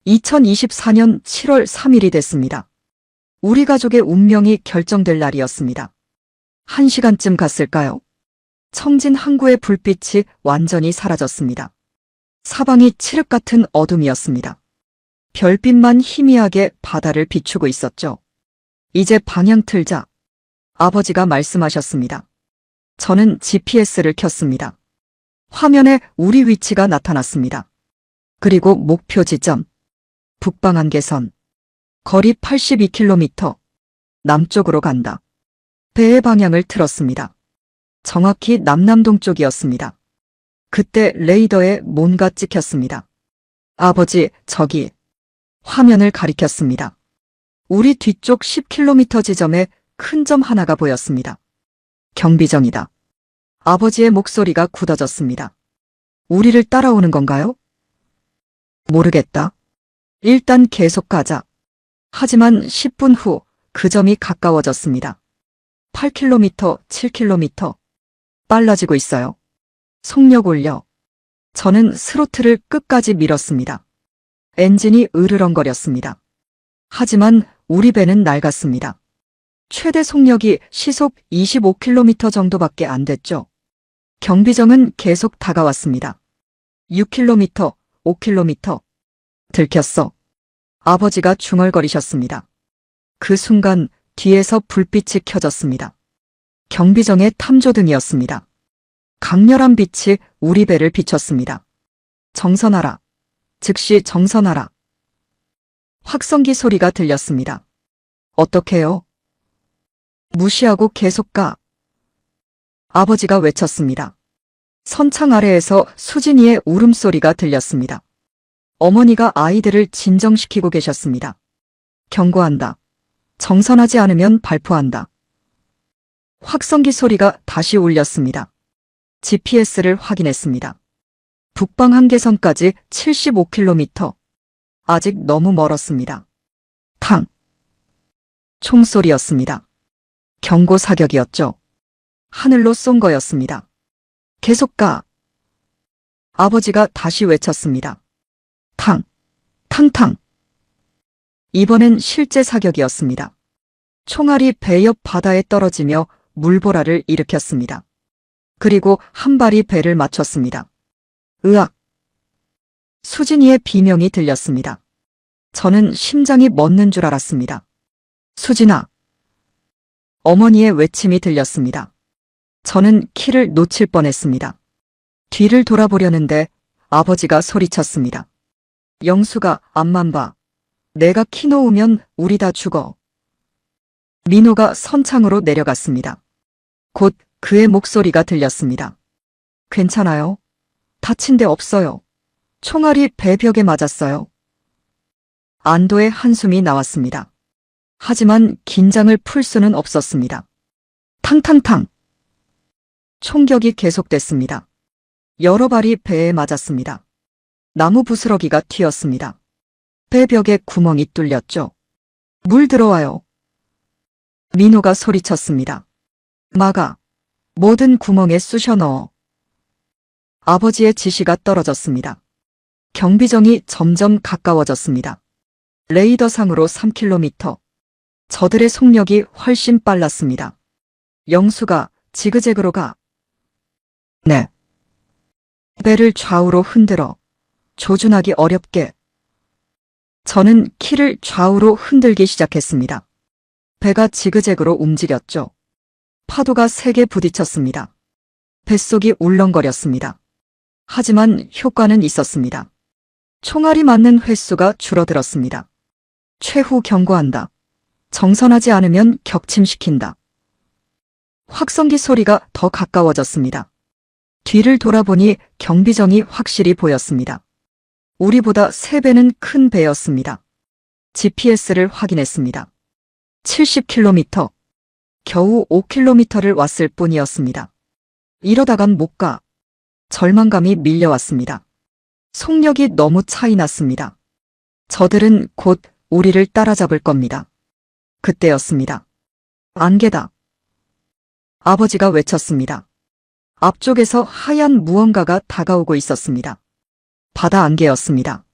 [SPEAKER 2] 2024년 7월 3일이 됐습니다. 우리 가족의 운명이 결정될 날이었습니다. 1시간쯤 갔을까요? 청진 항구의 불빛이 완전히 사라졌습니다. 사방이 칠흑 같은 어둠이었습니다. 별빛만 희미하게 바다를 비추고 있었죠. 이제 방향 틀자. 아버지가 말씀하셨습니다. 저는 GPS를 켰습니다. 화면에 우리 위치가 나타났습니다. 그리고 목표 지점. 북방한계선. 거리 82km. 남쪽으로 간다. 배의 방향을 틀었습니다. 정확히 남남동쪽이었습니다. 그때 레이더에 뭔가 찍혔습니다. 아버지, 저기. 화면을 가리켰습니다. 우리 뒤쪽 10km 지점에 큰 점 하나가 보였습니다. 경비정이다. 아버지의 목소리가 굳어졌습니다. 우리를 따라오는 건가요? 모르겠다. 일단 계속 가자. 하지만 10분 후 그 점이 가까워졌습니다. 8km, 7km. 빨라지고 있어요. 속력 올려. 저는 스로틀을 끝까지 밀었습니다. 엔진이 으르렁거렸습니다. 하지만 우리 배는 낡았습니다. 최대 속력이 시속 25km 정도밖에 안 됐죠. 경비정은 계속 다가왔습니다. 6km, 5km. 들켰어. 아버지가 중얼거리셨습니다. 그 순간 뒤에서 불빛이 켜졌습니다. 경비정의 탐조등이었습니다. 강렬한 빛이 우리 배를 비췄습니다. 정선하라. 즉시 정선하라. 확성기 소리가 들렸습니다. 어떡해요? 무시하고 계속 가. 아버지가 외쳤습니다. 선창 아래에서 수진이의 울음소리가 들렸습니다. 어머니가 아이들을 진정시키고 계셨습니다. 경고한다. 정선하지 않으면 발포한다. 확성기 소리가 다시 울렸습니다. GPS를 확인했습니다. 북방 한계선까지 75km. 아직 너무 멀었습니다. 탕. 총소리였습니다. 경고 사격이었죠. 하늘로 쏜 거였습니다. 계속 가. 아버지가 다시 외쳤습니다. 탕. 탕탕. 이번엔 실제 사격이었습니다. 총알이 배 옆 바다에 떨어지며 물보라를 일으켰습니다. 그리고 한 발이 배를 맞췄습니다. 으악! 수진이의 비명이 들렸습니다. 저는 심장이 멎는 줄 알았습니다. 수진아! 어머니의 외침이 들렸습니다. 저는 키를 놓칠 뻔했습니다. 뒤를 돌아보려는데 아버지가 소리쳤습니다. 영수가 앞만 봐. 내가 키 놓으면 우리 다 죽어. 민호가 선창으로 내려갔습니다. 곧 그의 목소리가 들렸습니다. 괜찮아요? 다친 데 없어요. 총알이 배벽에 맞았어요. 안도의 한숨이 나왔습니다. 하지만 긴장을 풀 수는 없었습니다. 탕탕탕. 총격이 계속됐습니다. 여러 발이 배에 맞았습니다. 나무 부스러기가 튀었습니다. 배벽에 구멍이 뚫렸죠. 물 들어와요. 민호가 소리쳤습니다. 막아. 모든 구멍에 쑤셔 넣어. 아버지의 지시가 떨어졌습니다. 경비정이 점점 가까워졌습니다. 레이더상으로 3km. 저들의 속력이 훨씬 빨랐습니다. 영수가 지그재그로 가. 네. 배를 좌우로 흔들어. 조준하기 어렵게. 저는 키를 좌우로 흔들기 시작했습니다. 배가 지그재그로 움직였죠. 파도가 세게 부딪혔습니다. 뱃속이 울렁거렸습니다. 하지만 효과는 있었습니다. 총알이 맞는 횟수가 줄어들었습니다. 최후 경고한다. 정선하지 않으면 격침시킨다. 확성기 소리가 더 가까워졌습니다. 뒤를 돌아보니 경비정이 확실히 보였습니다. 우리보다 3배는 큰 배였습니다. GPS를 확인했습니다. 70km. 겨우 5km를 왔을 뿐이었습니다. 이러다간 못 가. 절망감이 밀려왔습니다. 속력이 너무 차이 났습니다. 저들은 곧 우리를 따라잡을 겁니다. 그때였습니다. 안개다. 아버지가 외쳤습니다. 앞쪽에서 하얀 무언가가 다가오고 있었습니다. 바다 안개였습니다.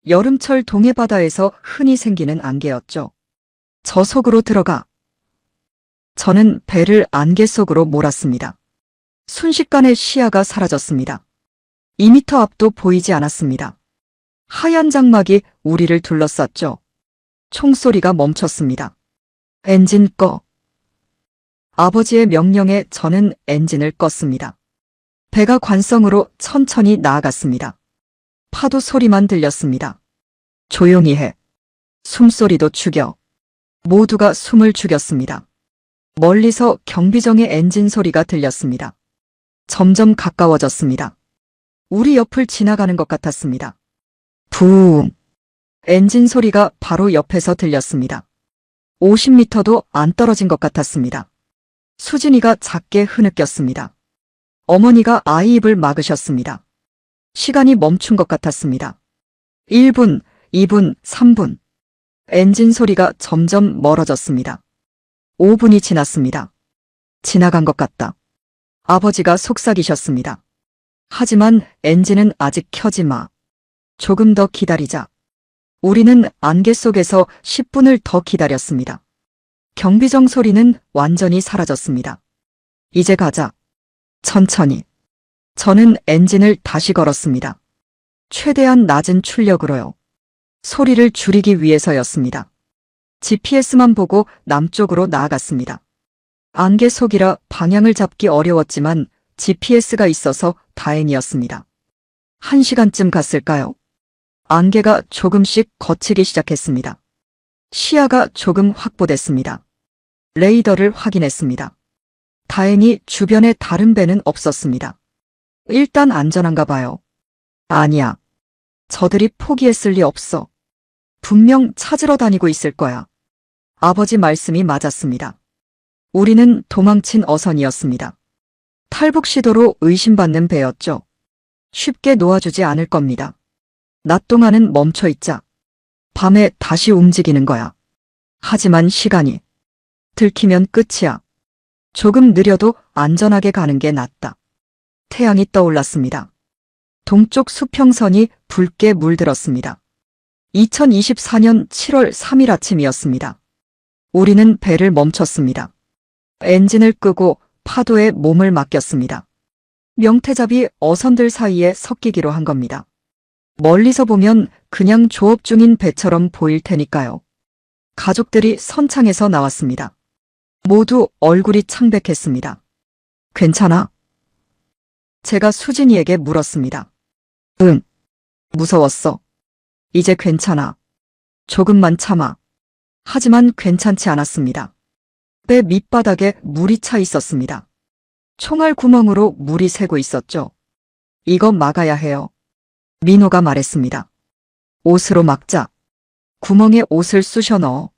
[SPEAKER 2] 여름철 동해바다에서 흔히 생기는 안개였죠. 저 속으로 들어가. 저는 배를 안개 속으로 몰았습니다. 순식간에 시야가 사라졌습니다. 2m 앞도 보이지 않았습니다. 하얀 장막이 우리를 둘러쌌죠. 총소리가 멈췄습니다. 엔진 꺼. 아버지의 명령에 저는 엔진을 껐습니다. 배가 관성으로 천천히 나아갔습니다. 파도 소리만 들렸습니다. 조용히 해. 숨소리도 죽여. 모두가 숨을 죽였습니다. 멀리서 경비정의 엔진 소리가 들렸습니다. 점점 가까워졌습니다. 우리 옆을 지나가는 것 같았습니다. 부웅. 엔진 소리가 바로 옆에서 들렸습니다. 50m도 안 떨어진 것 같았습니다. 수진이가 작게 흐느꼈습니다. 어머니가 아이 입을 막으셨습니다. 시간이 멈춘 것 같았습니다. 1분, 2분, 3분. 엔진 소리가 점점 멀어졌습니다. 5분이 지났습니다. 지나간 것 같다. 아버지가 속삭이셨습니다. 하지만 엔진은 아직 켜지 마. 조금 더 기다리자. 우리는 안개 속에서 10분을 더 기다렸습니다. 경비정 소리는 완전히 사라졌습니다. 이제 가자. 천천히. 저는 엔진을 다시 걸었습니다. 최대한 낮은 출력으로요. 소리를 줄이기 위해서였습니다. GPS만 보고 남쪽으로 나아갔습니다. 안개 속이라 방향을 잡기 어려웠지만 GPS가 있어서 다행이었습니다. 1시간쯤 갔을까요? 안개가 조금씩 걷히기 시작했습니다. 시야가 조금 확보됐습니다. 레이더를 확인했습니다. 다행히 주변에 다른 배는 없었습니다. 일단 안전한가 봐요. 아니야. 저들이 포기했을 리 없어. 분명 찾으러 다니고 있을 거야. 아버지 말씀이 맞았습니다. 우리는 도망친 어선이었습니다. 탈북 시도로 의심받는 배였죠. 쉽게 놓아주지 않을 겁니다. 낮 동안은 멈춰있자. 밤에 다시 움직이는 거야. 하지만 시간이 들키면 끝이야. 조금 느려도 안전하게 가는 게 낫다. 태양이 떠올랐습니다. 동쪽 수평선이 붉게 물들었습니다. 2024년 7월 3일 아침이었습니다. 우리는 배를 멈췄습니다. 엔진을 끄고 파도에 몸을 맡겼습니다. 명태잡이 어선들 사이에 섞이기로 한 겁니다. 멀리서 보면 그냥 조업 중인 배처럼 보일 테니까요. 가족들이 선창에서 나왔습니다. 모두 얼굴이 창백했습니다. 괜찮아? 제가 수진이에게 물었습니다. 응. 무서웠어. 이제 괜찮아. 조금만 참아. 하지만 괜찮지 않았습니다. 배 밑바닥에 물이 차 있었습니다. 총알 구멍으로 물이 새고 있었죠. 이거 막아야 해요. 민호가 말했습니다. 옷으로 막자. 구멍에 옷을 쑤셔 넣어.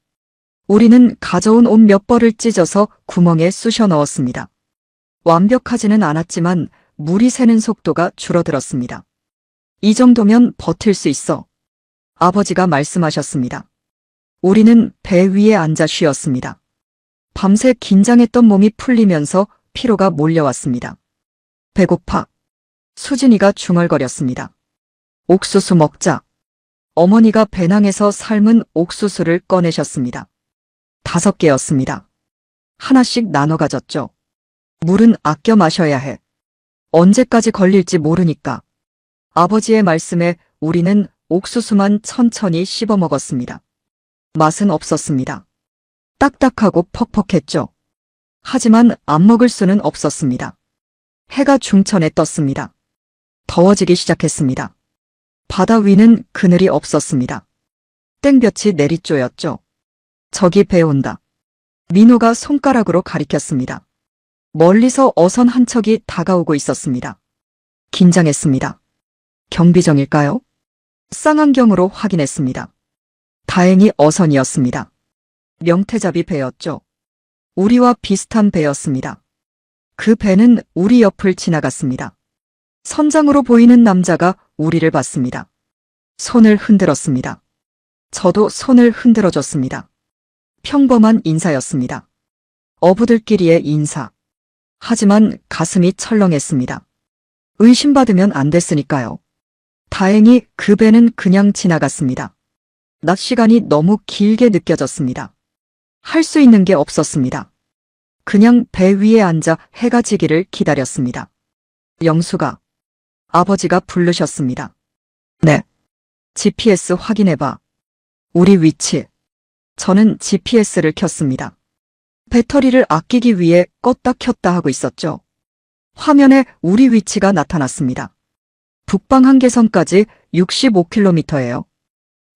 [SPEAKER 2] 우리는 가져온 옷 몇 벌을 찢어서 구멍에 쑤셔 넣었습니다. 완벽하지는 않았지만 물이 새는 속도가 줄어들었습니다. 이 정도면 버틸 수 있어. 아버지가 말씀하셨습니다. 우리는 배 위에 앉아 쉬었습니다. 밤새 긴장했던 몸이 풀리면서 피로가 몰려왔습니다. 배고파. 수진이가 중얼거렸습니다. 옥수수 먹자. 어머니가 배낭에서 삶은 옥수수를 꺼내셨습니다. 5개였습니다. 하나씩 나눠 가졌죠. 물은 아껴 마셔야 해. 언제까지 걸릴지 모르니까. 아버지의 말씀에 우리는 옥수수만 천천히 씹어 먹었습니다. 맛은 없었습니다. 딱딱하고 퍽퍽했죠. 하지만 안 먹을 수는 없었습니다. 해가 중천에 떴습니다. 더워지기 시작했습니다. 바다 위는 그늘이 없었습니다. 땡볕이 내리쪼였죠. 저기 배 온다. 민호가 손가락으로 가리켰습니다. 멀리서 어선 한 척이 다가오고 있었습니다. 긴장했습니다. 경비정일까요? 쌍안경으로 확인했습니다. 다행히 어선이었습니다. 명태잡이 배였죠. 우리와 비슷한 배였습니다. 그 배는 우리 옆을 지나갔습니다. 선장으로 보이는 남자가 우리를 봤습니다. 손을 흔들었습니다. 저도 손을 흔들어줬습니다. 평범한 인사였습니다. 어부들끼리의 인사. 하지만 가슴이 철렁했습니다. 의심받으면 안 됐으니까요. 다행히 그 배는 그냥 지나갔습니다. 낮 시간이 너무 길게 느껴졌습니다. 할 수 있는 게 없었습니다. 그냥 배 위에 앉아 해가 지기를 기다렸습니다. 영수가, 아버지가 부르셨습니다. 네. GPS 확인해봐. 우리 위치. 저는 GPS를 켰습니다. 배터리를 아끼기 위해 껐다 켰다 하고 있었죠. 화면에 우리 위치가 나타났습니다. 북방 한계선까지 65km예요.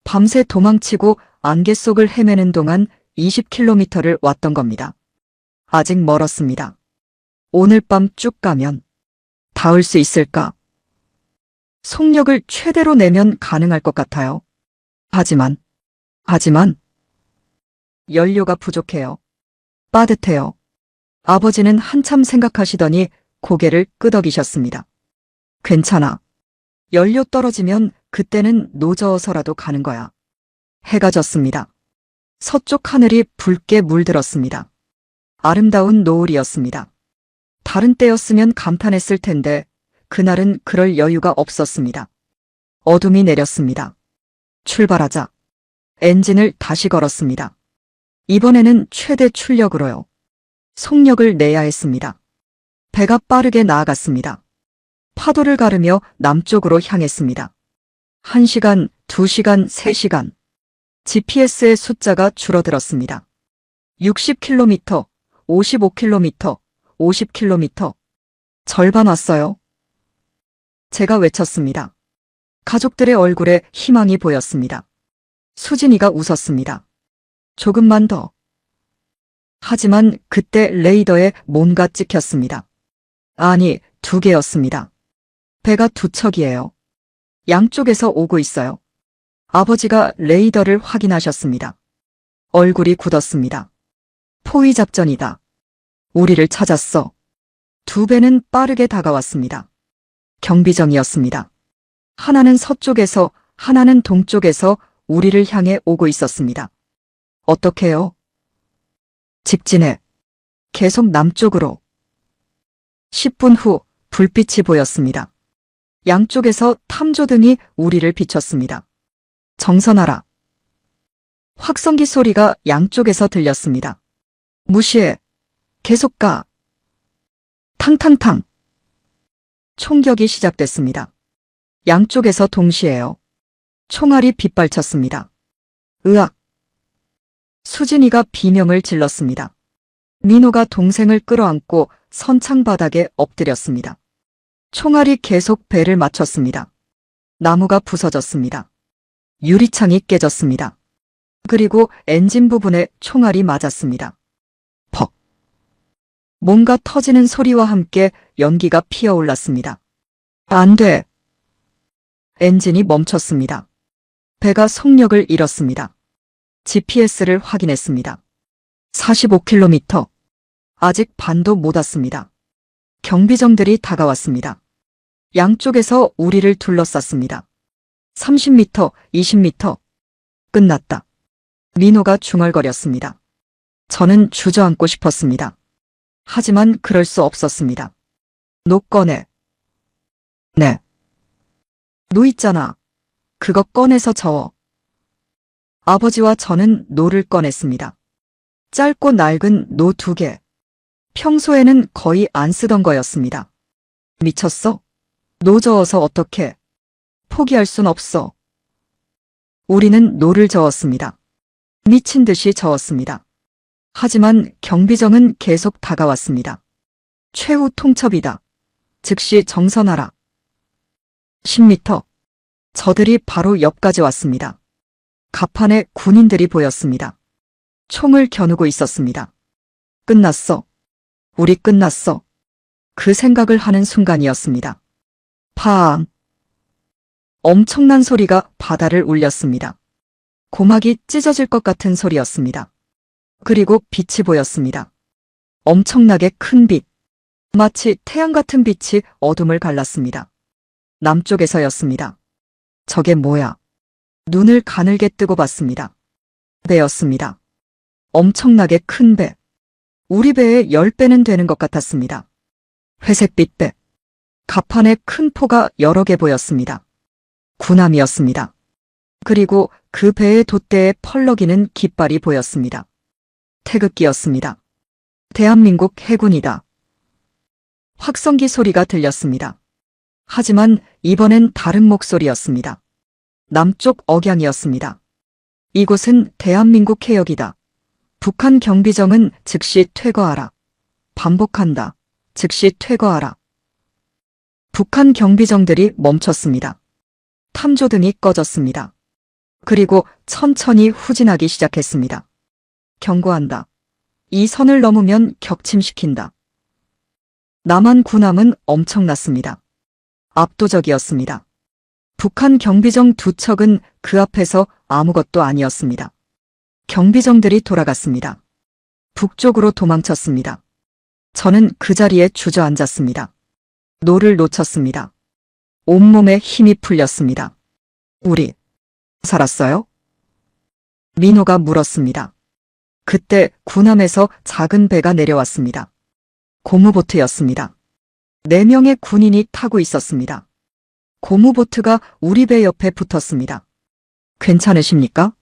[SPEAKER 2] 밤새 도망치고 안개 속을 헤매는 동안 20km를 왔던 겁니다. 아직 멀었습니다. 오늘 밤 쭉 가면 닿을 수 있을까? 속력을 최대로 내면 가능할 것 같아요. 하지만 연료가 부족해요. 빠듯해요. 아버지는 한참 생각하시더니 고개를 끄덕이셨습니다. 괜찮아. 연료 떨어지면 그때는 노저어서라도 가는 거야. 해가 졌습니다. 서쪽 하늘이 붉게 물들었습니다. 아름다운 노을이었습니다. 다른 때였으면 감탄했을 텐데 그날은 그럴 여유가 없었습니다. 어둠이 내렸습니다. 출발하자. 엔진을 다시 걸었습니다. 이번에는 최대 출력으로요. 속력을 내야 했습니다. 배가 빠르게 나아갔습니다. 파도를 가르며 남쪽으로 향했습니다. 1시간, 2시간, 3시간. GPS의 숫자가 줄어들었습니다. 60km, 55km, 50km. 절반 왔어요. 제가 외쳤습니다. 가족들의 얼굴에 희망이 보였습니다. 수진이가 웃었습니다. 조금만 더. 하지만 그때 레이더에 뭔가 찍혔습니다. 아니, 2개였습니다. 배가 2척이에요. 양쪽에서 오고 있어요. 아버지가 레이더를 확인하셨습니다. 얼굴이 굳었습니다. 포위 작전이다. 우리를 찾았어. 2배는 빠르게 다가왔습니다. 경비정이었습니다. 하나는 서쪽에서, 하나는 동쪽에서 우리를 향해 오고 있었습니다. 어떻게요? 직진해. 계속 남쪽으로. 10분 후 불빛이 보였습니다. 양쪽에서 탐조등이 우리를 비췄습니다. 정선하라. 확성기 소리가 양쪽에서 들렸습니다. 무시해. 계속 가. 탕탕탕. 총격이 시작됐습니다. 양쪽에서 동시에요. 총알이 빗발쳤습니다. 으악. 수진이가 비명을 질렀습니다. 민호가 동생을 끌어안고 선창 바닥에 엎드렸습니다. 총알이 계속 배를 맞췄습니다. 나무가 부서졌습니다. 유리창이 깨졌습니다. 그리고 엔진 부분에 총알이 맞았습니다. 퍽. 뭔가 터지는 소리와 함께 연기가 피어올랐습니다. 안 돼. 엔진이 멈췄습니다. 배가 속력을 잃었습니다. GPS를 확인했습니다. 45km. 아직 반도 못 왔습니다. 경비정들이 다가왔습니다. 양쪽에서 우리를 둘러쌌습니다. 30m, 20m. 끝났다. 민호가 중얼거렸습니다. 저는 주저앉고 싶었습니다. 하지만 그럴 수 없었습니다. 노 꺼내. 네. 노 있잖아. 그거 꺼내서 저어. 아버지와 저는 노를 꺼냈습니다. 짧고 낡은 노 2개. 평소에는 거의 안 쓰던 거였습니다. 미쳤어? 노 저어서 어떡해. 포기할 순 없어. 우리는 노를 저었습니다. 미친 듯이 저었습니다. 하지만 경비정은 계속 다가왔습니다. 최후 통첩이다. 즉시 정선하라. 10m. 저들이 바로 옆까지 왔습니다. 갑판에 군인들이 보였습니다. 총을 겨누고 있었습니다. 끝났어. 우리 끝났어. 그 생각을 하는 순간이었습니다. 팡! 엄청난 소리가 바다를 울렸습니다. 고막이 찢어질 것 같은 소리였습니다. 그리고 빛이 보였습니다. 엄청나게 큰 빛. 마치 태양 같은 빛이 어둠을 갈랐습니다. 남쪽에서였습니다. 저게 뭐야? 눈을 가늘게 뜨고 봤습니다. 배였습니다. 엄청나게 큰 배. 우리 배의 10배는 되는 것 같았습니다. 회색빛 배. 갑판에 큰 포가 여러 개 보였습니다. 군함이었습니다. 그리고 그 배의 돛대에 펄럭이는 깃발이 보였습니다. 태극기였습니다. 대한민국 해군이다. 확성기 소리가 들렸습니다. 하지만 이번엔 다른 목소리였습니다. 남쪽 억양이었습니다. 이곳은 대한민국 해역이다. 북한 경비정은 즉시 퇴거하라. 반복한다. 즉시 퇴거하라. 북한 경비정들이 멈췄습니다. 탐조등이 꺼졌습니다. 그리고 천천히 후진하기 시작했습니다. 경고한다. 이 선을 넘으면 격침시킨다. 남한 군함은 엄청났습니다. 압도적이었습니다. 북한 경비정 2척은 그 앞에서 아무것도 아니었습니다. 경비정들이 돌아갔습니다. 북쪽으로 도망쳤습니다. 저는 그 자리에 주저앉았습니다. 노를 놓쳤습니다. 온몸에 힘이 풀렸습니다. 우리 살았어요? 민호가 물었습니다. 그때 군함에서 작은 배가 내려왔습니다. 고무보트였습니다. 4명의 군인이 타고 있었습니다. 고무보트가 우리 배 옆에 붙었습니다. 괜찮으십니까?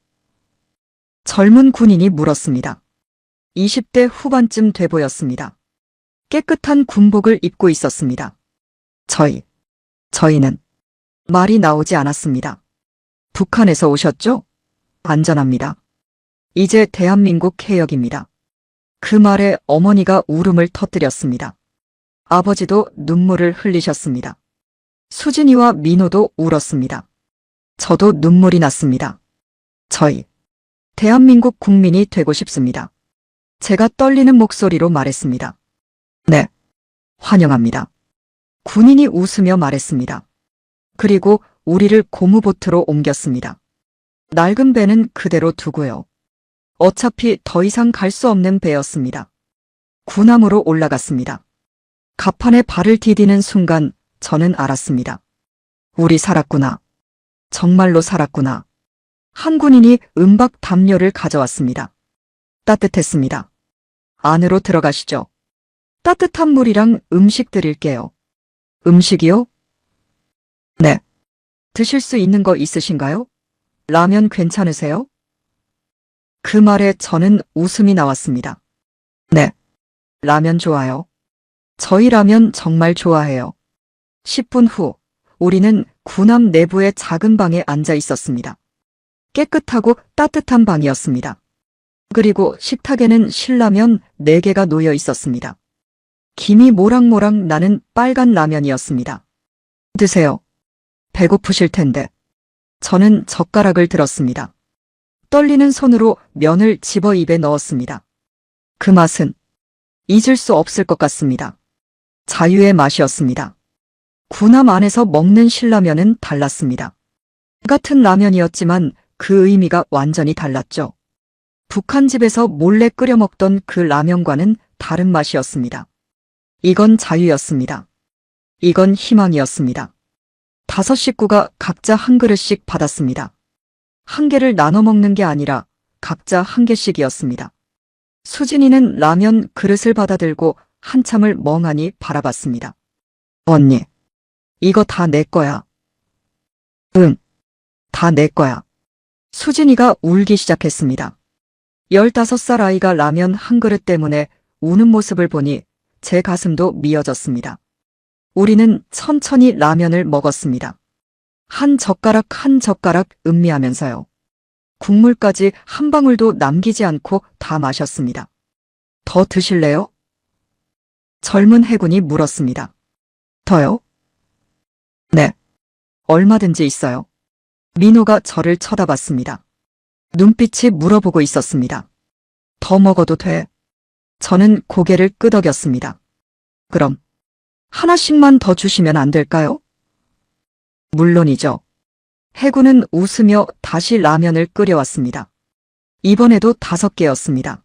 [SPEAKER 2] 젊은 군인이 물었습니다. 20대 후반쯤 돼 보였습니다. 깨끗한 군복을 입고 있었습니다. 저희는 말이 나오지 않았습니다. 북한에서 오셨죠? 안전합니다. 이제 대한민국 해역입니다. 그 말에 어머니가 울음을 터뜨렸습니다. 아버지도 눈물을 흘리셨습니다. 수진이와 민호도 울었습니다. 저도 눈물이 났습니다. 저희 대한민국 국민이 되고 싶습니다. 제가 떨리는 목소리로 말했습니다. 네, 환영합니다. 군인이 웃으며 말했습니다. 그리고 우리를 고무보트로 옮겼습니다. 낡은 배는 그대로 두고요. 어차피 더 이상 갈 수 없는 배였습니다. 군함으로 올라갔습니다. 갑판에 발을 디디는 순간 저는 알았습니다. 우리 살았구나. 정말로 살았구나. 한 군인이 은박 담요를 가져왔습니다. 따뜻했습니다. 안으로 들어가시죠. 따뜻한 물이랑 음식 드릴게요. 음식이요? 네. 드실 수 있는 거 있으신가요? 라면 괜찮으세요? 그 말에 저는 웃음이 나왔습니다. 네. 라면 좋아요. 저희 라면 정말 좋아해요. 10분 후, 우리는 군함 내부의 작은 방에 앉아 있었습니다. 깨끗하고 따뜻한 방이었습니다. 그리고 식탁에는 신라면 4개가 놓여 있었습니다. 김이 모락모락 나는 빨간 라면이었습니다. 드세요. 배고프실 텐데. 저는 젓가락을 들었습니다. 떨리는 손으로 면을 집어 입에 넣었습니다. 그 맛은 잊을 수 없을 것 같습니다. 자유의 맛이었습니다. 군함 안에서 먹는 신라면은 달랐습니다. 같은 라면이었지만 그 의미가 완전히 달랐죠. 북한 집에서 몰래 끓여 먹던 그 라면과는 다른 맛이었습니다. 이건 자유였습니다. 이건 희망이었습니다. 5 식구가 각자 한 그릇씩 받았습니다. 한 개를 나눠 먹는 게 아니라 각자 한 개씩이었습니다. 수진이는 라면 그릇을 받아들고 한참을 멍하니 바라봤습니다. 언니, 이거 다 내 거야. 응, 다 내 거야. 수진이가 울기 시작했습니다. 15살 아이가 라면 한 그릇 때문에 우는 모습을 보니 제 가슴도 미어졌습니다. 우리는 천천히 라면을 먹었습니다. 한 젓가락 한 젓가락 음미하면서요. 국물까지 한 방울도 남기지 않고 다 마셨습니다. 더 드실래요? 젊은 해군이 물었습니다. 더요? 네. 얼마든지 있어요. 민호가 저를 쳐다봤습니다. 눈빛이 물어보고 있었습니다. 더 먹어도 돼. 저는 고개를 끄덕였습니다. 그럼 하나씩만 더 주시면 안 될까요? 물론이죠. 해군은 웃으며 다시 라면을 끓여왔습니다. 이번에도 5개였습니다.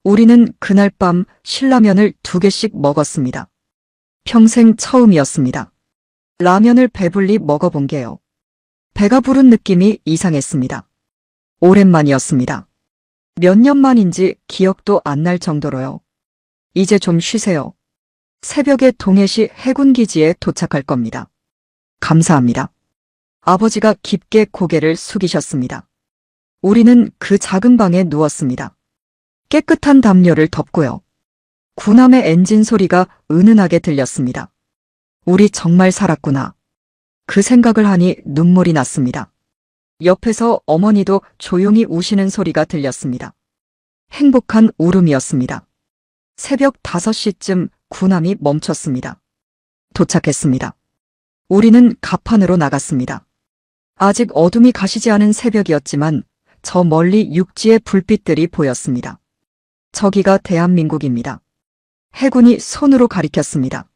[SPEAKER 2] 우리는 그날 밤 신라면을 2개씩 먹었습니다. 평생 처음이었습니다. 라면을 배불리 먹어본 게요. 배가 부른 느낌이 이상했습니다. 오랜만이었습니다. 몇 년 만인지 기억도 안 날 정도로요. 이제 좀 쉬세요. 새벽에 동해시 해군기지에 도착할 겁니다. 감사합니다. 아버지가 깊게 고개를 숙이셨습니다. 우리는 그 작은 방에 누웠습니다. 깨끗한 담요를 덮고요. 군함의 엔진 소리가 은은하게 들렸습니다. 우리 정말 살았구나. 그 생각을 하니 눈물이 났습니다. 옆에서 어머니도 조용히 우시는 소리가 들렸습니다. 행복한 울음이었습니다. 새벽 5시쯤 군함이 멈췄습니다. 도착했습니다. 우리는 갑판으로 나갔습니다. 아직 어둠이 가시지 않은 새벽이었지만 저 멀리 육지의 불빛들이 보였습니다. 저기가 대한민국입니다. 해군이 손으로 가리켰습니다.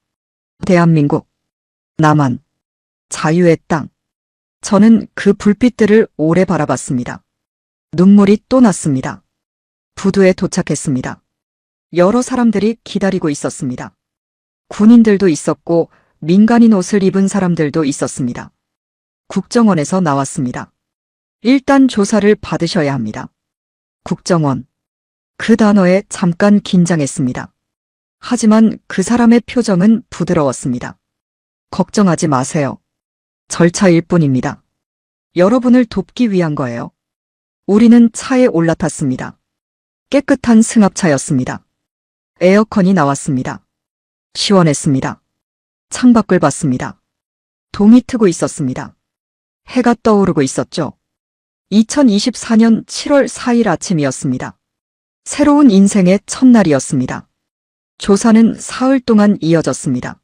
[SPEAKER 2] 대한민국, 남한, 자유의 땅. 저는 그 불빛들을 오래 바라봤습니다. 눈물이 또 났습니다. 부두에 도착했습니다. 여러 사람들이 기다리고 있었습니다. 군인들도 있었고 민간인 옷을 입은 사람들도 있었습니다. 국정원에서 나왔습니다. 일단 조사를 받으셔야 합니다. 국정원. 그 단어에 잠깐 긴장했습니다. 하지만 그 사람의 표정은 부드러웠습니다. 걱정하지 마세요. 절차일 뿐입니다. 여러분을 돕기 위한 거예요. 우리는 차에 올라탔습니다. 깨끗한 승합차였습니다. 에어컨이 나왔습니다. 시원했습니다. 창밖을 봤습니다. 동이 트고 있었습니다. 해가 떠오르고 있었죠. 2024년 7월 4일 아침이었습니다. 새로운 인생의 첫날이었습니다. 조사는 사흘 동안 이어졌습니다.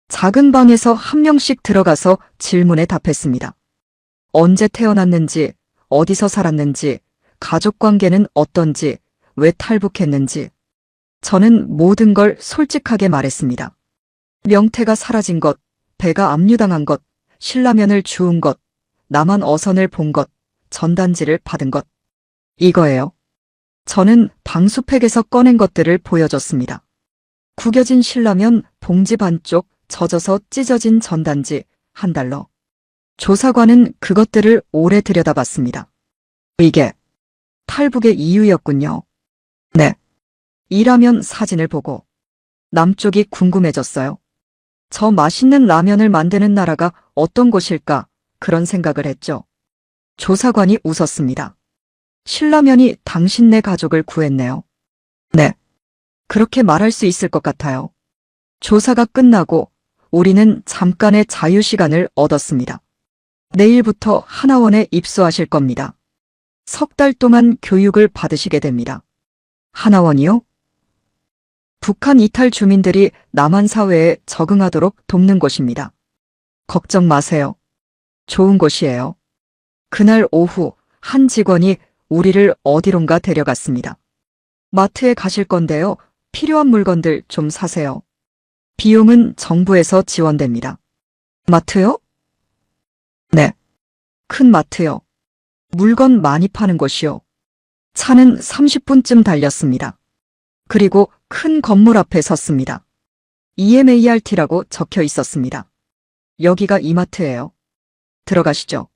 [SPEAKER 2] 작은 방에서 한 명씩 들어가서 질문에 답했습니다. 언제 태어났는지, 어디서 살았는지, 가족 관계는 어떤지, 왜 탈북했는지. 저는 모든 걸 솔직하게 말했습니다. 명태가 사라진 것, 배가 압류당한 것, 신라면을 주운 것, 남한 어선을 본 것, 전단지를 받은 것. 이거예요. 저는 방수팩에서 꺼낸 것들을 보여줬습니다. 구겨진 신라면 봉지 반쪽, 젖어서 찢어진 전단지, $1. 조사관은 그것들을 오래 들여다봤습니다. 이게 탈북의 이유였군요. 네. 이라면 사진을 보고 남쪽이 궁금해졌어요. 저 맛있는 라면을 만드는 나라가 어떤 곳일까 그런 생각을 했죠. 조사관이 웃었습니다. 신라면이 당신네 가족을 구했네요. 네. 그렇게 말할 수 있을 것 같아요. 조사가 끝나고 우리는 잠깐의 자유시간을 얻었습니다. 내일부터 하나원에 입소하실 겁니다. 3달 동안 교육을 받으시게 됩니다. 하나원이요? 북한 이탈 주민들이 남한 사회에 적응하도록 돕는 곳입니다. 걱정 마세요. 좋은 곳이에요. 그날 오후 한 직원이 우리를 어디론가 데려갔습니다. 마트에 가실 건데요. 필요한 물건들 좀 사세요. 비용은 정부에서 지원됩니다. 마트요? 네. 큰 마트요. 물건 많이 파는 곳이요. 차는 30분쯤 달렸습니다. 그리고 큰 건물 앞에 섰습니다. EMART라고 적혀 있었습니다. 여기가 이마트예요. 들어가시죠.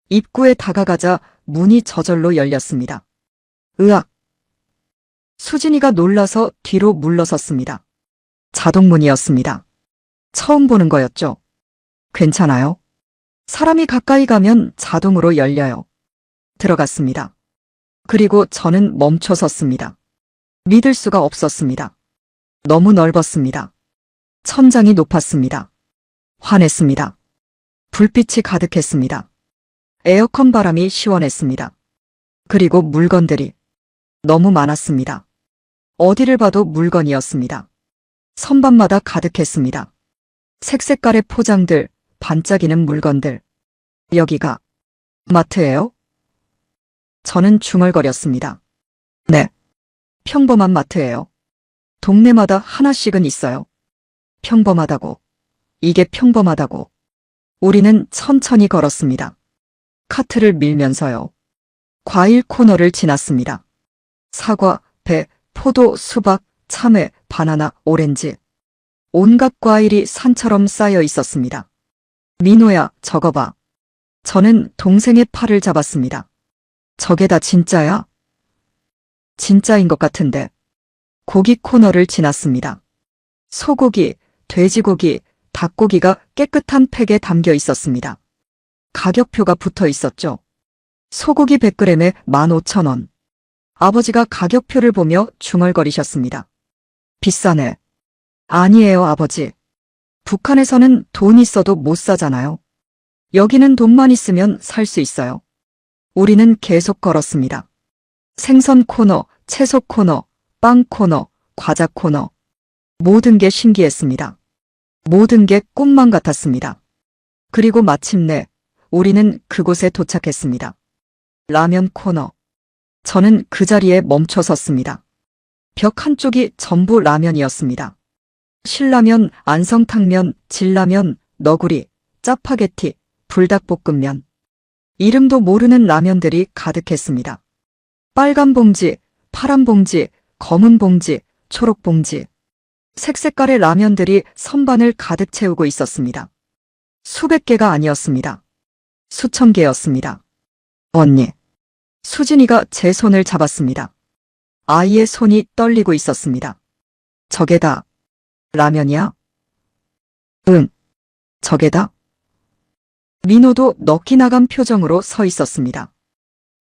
[SPEAKER 2] 입구에 다가가자 문이 저절로 열렸습니다. 으악! 수진이가 놀라서 뒤로 물러섰습니다. 자동문이었습니다. 처음 보는 거였죠. 괜찮아요? 사람이 가까이 가면 자동으로 열려요. 들어갔습니다. 그리고 저는 멈춰 섰습니다. 믿을 수가 없었습니다. 너무 넓었습니다. 천장이 높았습니다. 환했습니다. 불빛이 가득했습니다. 에어컨 바람이 시원했습니다. 그리고 물건들이 너무 많았습니다. 어디를 봐도 물건이었습니다. 선반마다 가득했습니다. 색색깔의 포장들, 반짝이는 물건들. 여기가 마트예요? 저는 중얼거렸습니다. 네. 평범한 마트예요. 동네마다 하나씩은 있어요. 평범하다고. 이게 평범하다고. 우리는 천천히 걸었습니다. 카트를 밀면서요. 과일 코너를 지났습니다. 사과, 배, 포도, 수박, 참외, 바나나, 오렌지. 온갖 과일이 산처럼 쌓여 있었습니다. 민호야, 저거 봐. 저는 동생의 팔을 잡았습니다. 저게 다 진짜야? 진짜인 것 같은데. 고기 코너를 지났습니다. 소고기, 돼지고기, 닭고기가 깨끗한 팩에 담겨 있었습니다. 가격표가 붙어 있었죠. 소고기 100g에 15,000원. 아버지가 가격표를 보며 중얼거리셨습니다. 비싸네. 아니에요, 아버지. 북한에서는 돈 있어도 못 사잖아요. 여기는 돈만 있으면 살 수 있어요. 우리는 계속 걸었습니다. 생선 코너, 채소 코너, 빵 코너, 과자 코너. 모든 게 신기했습니다. 모든 게 꿈만 같았습니다. 그리고 마침내 우리는 그곳에 도착했습니다. 라면 코너. 저는 그 자리에 멈춰 섰습니다. 벽 한쪽이 전부 라면이었습니다. 신라면, 안성탕면, 진라면, 너구리, 짜파게티, 불닭볶음면. 이름도 모르는 라면들이 가득했습니다. 빨간 봉지, 파란 봉지, 검은 봉지, 초록 봉지. 색색깔의 라면들이 선반을 가득 채우고 있었습니다. 수백 개가 아니었습니다. 수천 개였습니다. 언니. 수진이가 제 손을 잡았습니다. 아이의 손이 떨리고 있었습니다. 저게 다 라면이야? 응. 저게 다? 민호도 넋이 나간 표정으로 서 있었습니다.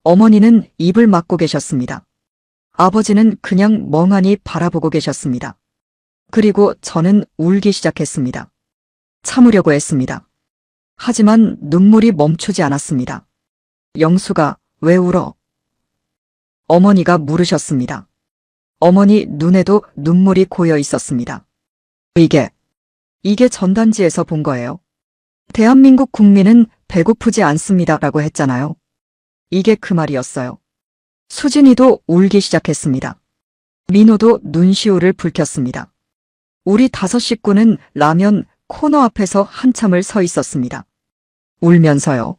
[SPEAKER 2] 어머니는 입을 막고 계셨습니다. 아버지는 그냥 멍하니 바라보고 계셨습니다. 그리고 저는 울기 시작했습니다. 참으려고 했습니다. 하지만 눈물이 멈추지 않았습니다. 영수가 왜 울어? 어머니가 물으셨습니다. 어머니 눈에도 눈물이 고여 있었습니다. 이게 전단지에서 본 거예요. 대한민국 국민은 배고프지 않습니다라고 했잖아요. 이게 그 말이었어요. 수진이도 울기 시작했습니다. 민호도 눈시울을 붉혔습니다. 우리 5 식구는 라면 코너 앞에서 한참을 서 있었습니다. 울면서요.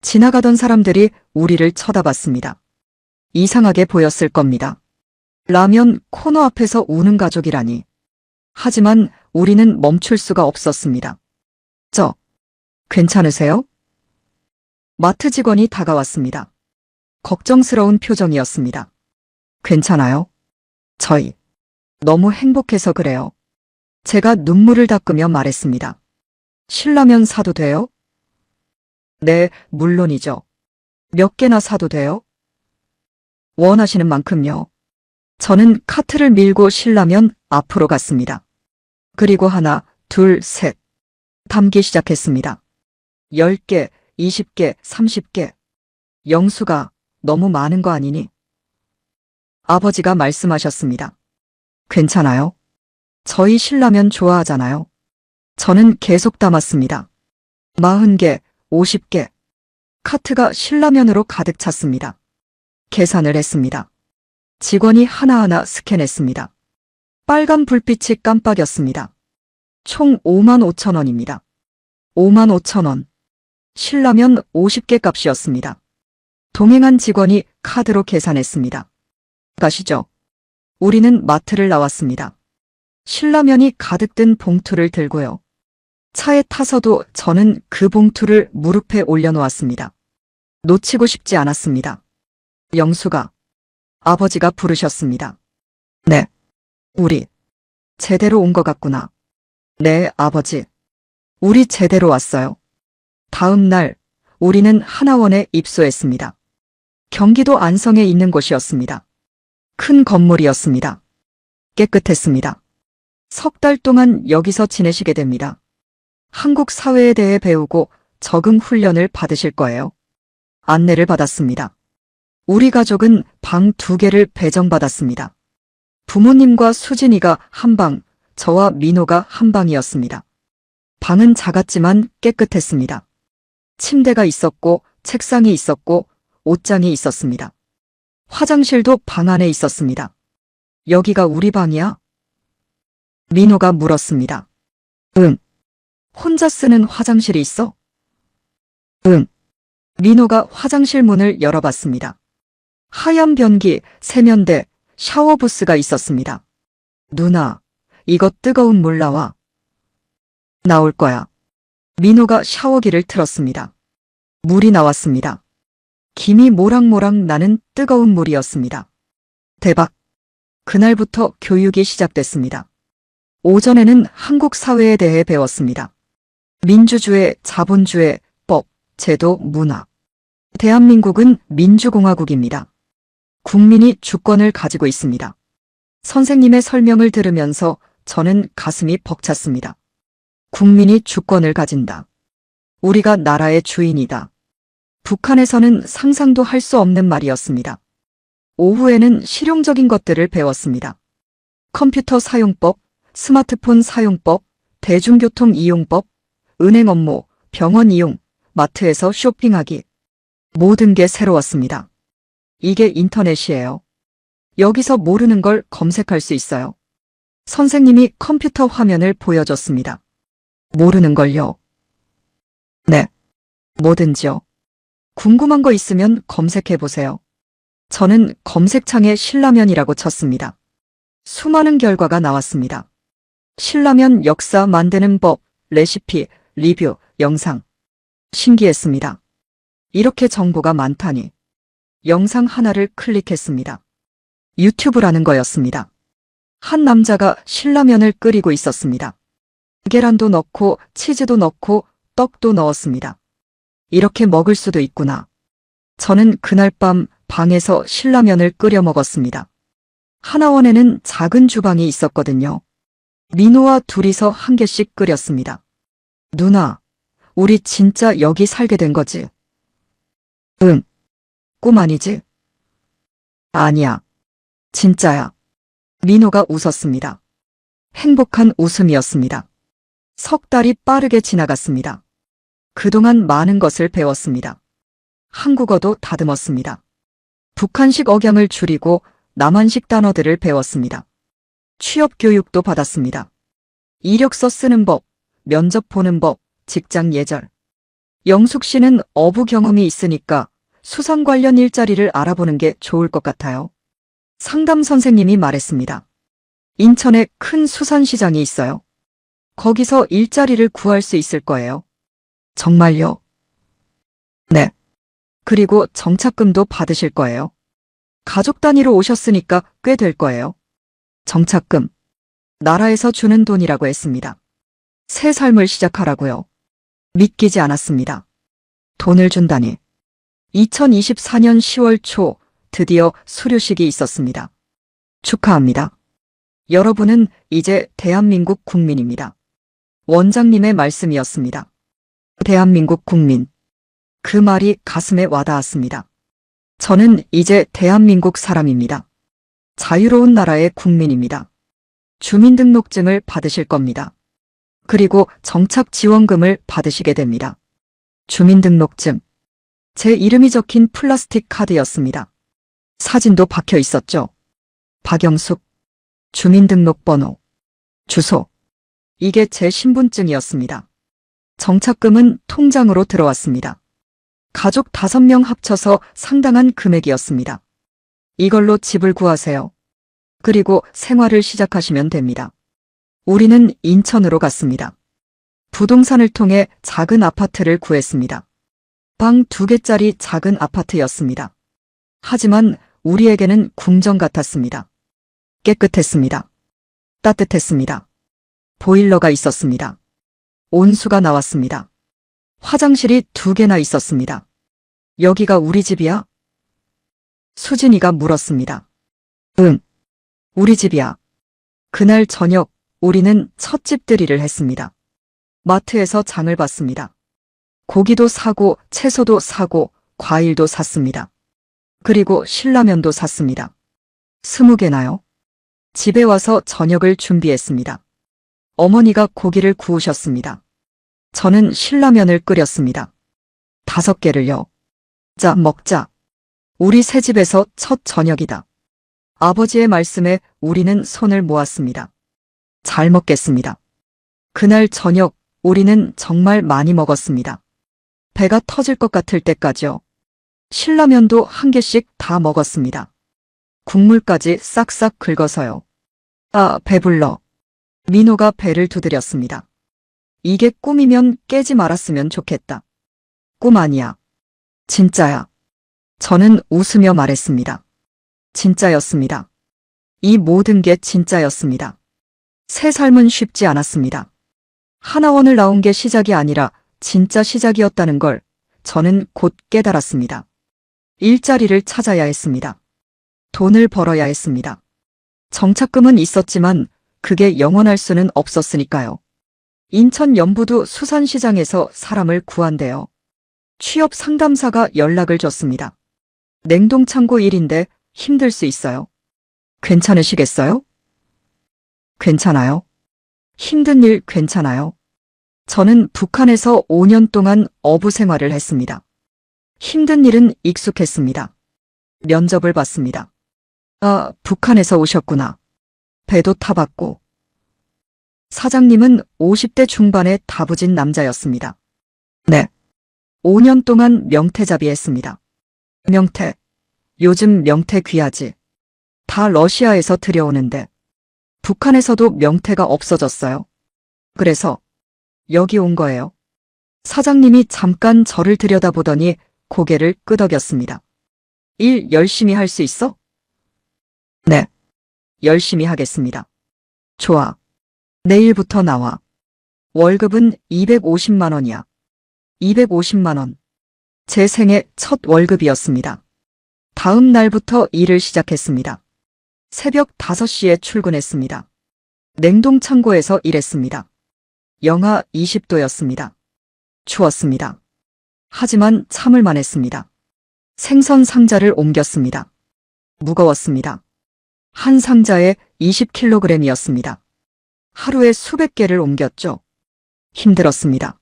[SPEAKER 2] 지나가던 사람들이 우리를 쳐다봤습니다. 이상하게 보였을 겁니다. 라면 코너 앞에서 우는 가족이라니. 하지만 우리는 멈출 수가 없었습니다. 괜찮으세요? 마트 직원이 다가왔습니다. 걱정스러운 표정이었습니다. 괜찮아요? 저희 너무 행복해서 그래요. 제가 눈물을 닦으며 말했습니다. 신라면 사도 돼요? 네, 물론이죠. 몇 개나 사도 돼요? 원하시는 만큼요. 저는 카트를 밀고 신라면 앞으로 갔습니다. 그리고 하나, 둘, 셋. 담기 시작했습니다. 10개, 20개, 30개. 영수가 너무 많은 거 아니니? 아버지가 말씀하셨습니다. 괜찮아요? 저희 신라면 좋아하잖아요. 저는 계속 담았습니다. 40개, 50개. 카트가 신라면으로 가득 찼습니다. 계산을 했습니다. 직원이 하나하나 스캔했습니다. 빨간 불빛이 깜빡였습니다. 총 55,000원입니다. 55,000원. 신라면 50개 값이었습니다. 동행한 직원이 카드로 계산했습니다. 가시죠. 우리는 마트를 나왔습니다. 신라면이 가득 든 봉투를 들고요. 차에 타서도 저는 그 봉투를 무릎에 올려놓았습니다. 놓치고 싶지 않았습니다. 영수가, 아버지가 부르셨습니다. 네. 우리 제대로 온 것 같구나. 네, 아버지. 우리 제대로 왔어요. 다음 날 우리는 하나원에 입소했습니다. 경기도 안성에 있는 곳이었습니다. 큰 건물이었습니다. 깨끗했습니다. 3달 동안 여기서 지내시게 됩니다. 한국 사회에 대해 배우고 적응 훈련을 받으실 거예요. 안내를 받았습니다. 우리 가족은 방 2개를 배정받았습니다. 부모님과 수진이가 한 방, 저와 민호가 한 방이었습니다. 방은 작았지만 깨끗했습니다. 침대가 있었고, 책상이 있었고, 옷장이 있었습니다. 화장실도 방 안에 있었습니다. 여기가 우리 방이야? 민호가 물었습니다. 응. 혼자 쓰는 화장실이 있어? 응. 민호가 화장실 문을 열어봤습니다. 하얀 변기, 세면대, 샤워 부스가 있었습니다. 누나, 이거 뜨거운 물 나와. 나올 거야. 민호가 샤워기를 틀었습니다. 물이 나왔습니다. 김이 모락모락 나는 뜨거운 물이었습니다. 대박. 그날부터 교육이 시작됐습니다. 오전에는 한국 사회에 대해 배웠습니다. 민주주의, 자본주의, 법, 제도, 문화. 대한민국은 민주공화국입니다. 국민이 주권을 가지고 있습니다. 선생님의 설명을 들으면서 저는 가슴이 벅찼습니다. 국민이 주권을 가진다. 우리가 나라의 주인이다. 북한에서는 상상도 할 수 없는 말이었습니다. 오후에는 실용적인 것들을 배웠습니다. 컴퓨터 사용법, 스마트폰 사용법, 대중교통 이용법, 은행 업무, 병원 이용, 마트에서 쇼핑하기. 모든 게 새로웠습니다. 이게 인터넷이에요. 여기서 모르는 걸 검색할 수 있어요. 선생님이 컴퓨터 화면을 보여줬습니다. 모르는 걸요? 네. 뭐든지요. 궁금한 거 있으면 검색해 보세요. 저는 검색창에 신라면이라고 쳤습니다. 수많은 결과가 나왔습니다. 신라면 역사 만드는 법, 레시피, 리뷰, 영상. 신기했습니다. 이렇게 정보가 많다니. 영상 하나를 클릭했습니다. 유튜브라는 거였습니다. 한 남자가 신라면을 끓이고 있었습니다. 계란도 넣고 치즈도 넣고 떡도 넣었습니다. 이렇게 먹을 수도 있구나. 저는 그날 밤 방에서 신라면을 끓여 먹었습니다. 하나원에는 작은 주방이 있었거든요. 민호와 둘이서 한 개씩 끓였습니다. 누나, 우리 진짜 여기 살게 된 거지? 응. 꿈 아니지? 아니야. 진짜야. 민호가 웃었습니다. 행복한 웃음이었습니다. 석 달이 빠르게 지나갔습니다. 그동안 많은 것을 배웠습니다. 한국어도 다듬었습니다. 북한식 억양을 줄이고 남한식 단어들을 배웠습니다. 취업 교육도 받았습니다. 이력서 쓰는 법, 면접 보는 법, 직장 예절. 영숙 씨는 어부 경험이 있으니까 수상 관련 일자리를 알아보는 게 좋을 것 같아요. 상담 선생님이 말했습니다. 인천에 큰 수산시장이 있어요. 거기서 일자리를 구할 수 있을 거예요. 정말요? 네. 그리고 정착금도 받으실 거예요. 가족 단위로 오셨으니까 꽤 될 거예요. 정착금. 나라에서 주는 돈이라고 했습니다. 새 삶을 시작하라고요. 믿기지 않았습니다. 돈을 준다니. 2024년 10월 초 드디어 수료식이 있었습니다. 축하합니다. 여러분은 이제 대한민국 국민입니다. 원장님의 말씀이었습니다. 대한민국 국민. 그 말이 가슴에 와닿았습니다. 저는 이제 대한민국 사람입니다. 자유로운 나라의 국민입니다. 주민등록증을 받으실 겁니다. 그리고 정착지원금을 받으시게 됩니다. 주민등록증. 제 이름이 적힌 플라스틱 카드였습니다. 사진도 박혀 있었죠. 박영숙. 주민등록번호. 주소. 이게 제 신분증이었습니다. 정착금은 통장으로 들어왔습니다. 가족 5명 합쳐서 상당한 금액이었습니다. 이걸로 집을 구하세요. 그리고 생활을 시작하시면 됩니다. 우리는 인천으로 갔습니다. 부동산을 통해 작은 아파트를 구했습니다. 방 2개짜리 작은 아파트였습니다. 하지만 우리에게는 궁전 같았습니다. 깨끗했습니다. 따뜻했습니다. 보일러가 있었습니다. 온수가 나왔습니다. 화장실이 2개나 있었습니다. 여기가 우리 집이야? 수진이가 물었습니다. 응, 우리 집이야. 그날 저녁 우리는 첫 집들이를 했습니다. 마트에서 장을 봤습니다. 고기도 사고 채소도 사고 과일도 샀습니다. 그리고 신라면도 샀습니다. 20개나요? 집에 와서 저녁을 준비했습니다. 어머니가 고기를 구우셨습니다. 저는 신라면을 끓였습니다. 5개를요. 자, 먹자. 우리 새 집에서 첫 저녁이다. 아버지의 말씀에 우리는 손을 모았습니다. 잘 먹겠습니다. 그날 저녁 우리는 정말 많이 먹었습니다. 배가 터질 것 같을 때까지요. 신라면도 한 개씩 다 먹었습니다. 국물까지 싹싹 긁어서요. 아, 배불러. 민호가 배를 두드렸습니다. 이게 꿈이면 깨지 말았으면 좋겠다. 꿈 아니야. 진짜야. 저는 웃으며 말했습니다. 진짜였습니다. 이 모든 게 진짜였습니다. 새 삶은 쉽지 않았습니다. 하나원을 나온 게 시작이 아니라 진짜 시작이었다는 걸 저는 곧 깨달았습니다. 일자리를 찾아야 했습니다. 돈을 벌어야 했습니다. 정착금은 있었지만 그게 영원할 수는 없었으니까요. 인천 연부두 수산시장에서 사람을 구한대요. 취업 상담사가 연락을 줬습니다. 냉동창고 일인데 힘들 수 있어요. 괜찮으시겠어요? 괜찮아요. 힘든 일 괜찮아요. 저는 북한에서 5년 동안 어부 생활을 했습니다. 힘든 일은 익숙했습니다. 면접을 봤습니다. 아, 북한에서 오셨구나. 배도 타봤고. 사장님은 50대 중반의 다부진 남자였습니다. 네. 5년 동안 명태잡이 했습니다. 명태. 요즘 명태 귀하지. 다 러시아에서 들여오는데 북한에서도 명태가 없어졌어요. 그래서 여기 온 거예요. 사장님이 잠깐 저를 들여다보더니 고개를 끄덕였습니다. 일 열심히 할 수 있어? 네. 열심히 하겠습니다. 좋아. 내일부터 나와. 월급은 250만 원이야. 250만 원. 제 생애 첫 월급이었습니다. 다음 날부터 일을 시작했습니다. 새벽 5시에 출근했습니다. 냉동창고에서 일했습니다. 영하 20도였습니다. 추웠습니다. 하지만 참을만 했습니다. 생선 상자를 옮겼습니다. 무거웠습니다. 한 상자에 20kg이었습니다. 하루에 수백 개를 옮겼죠. 힘들었습니다.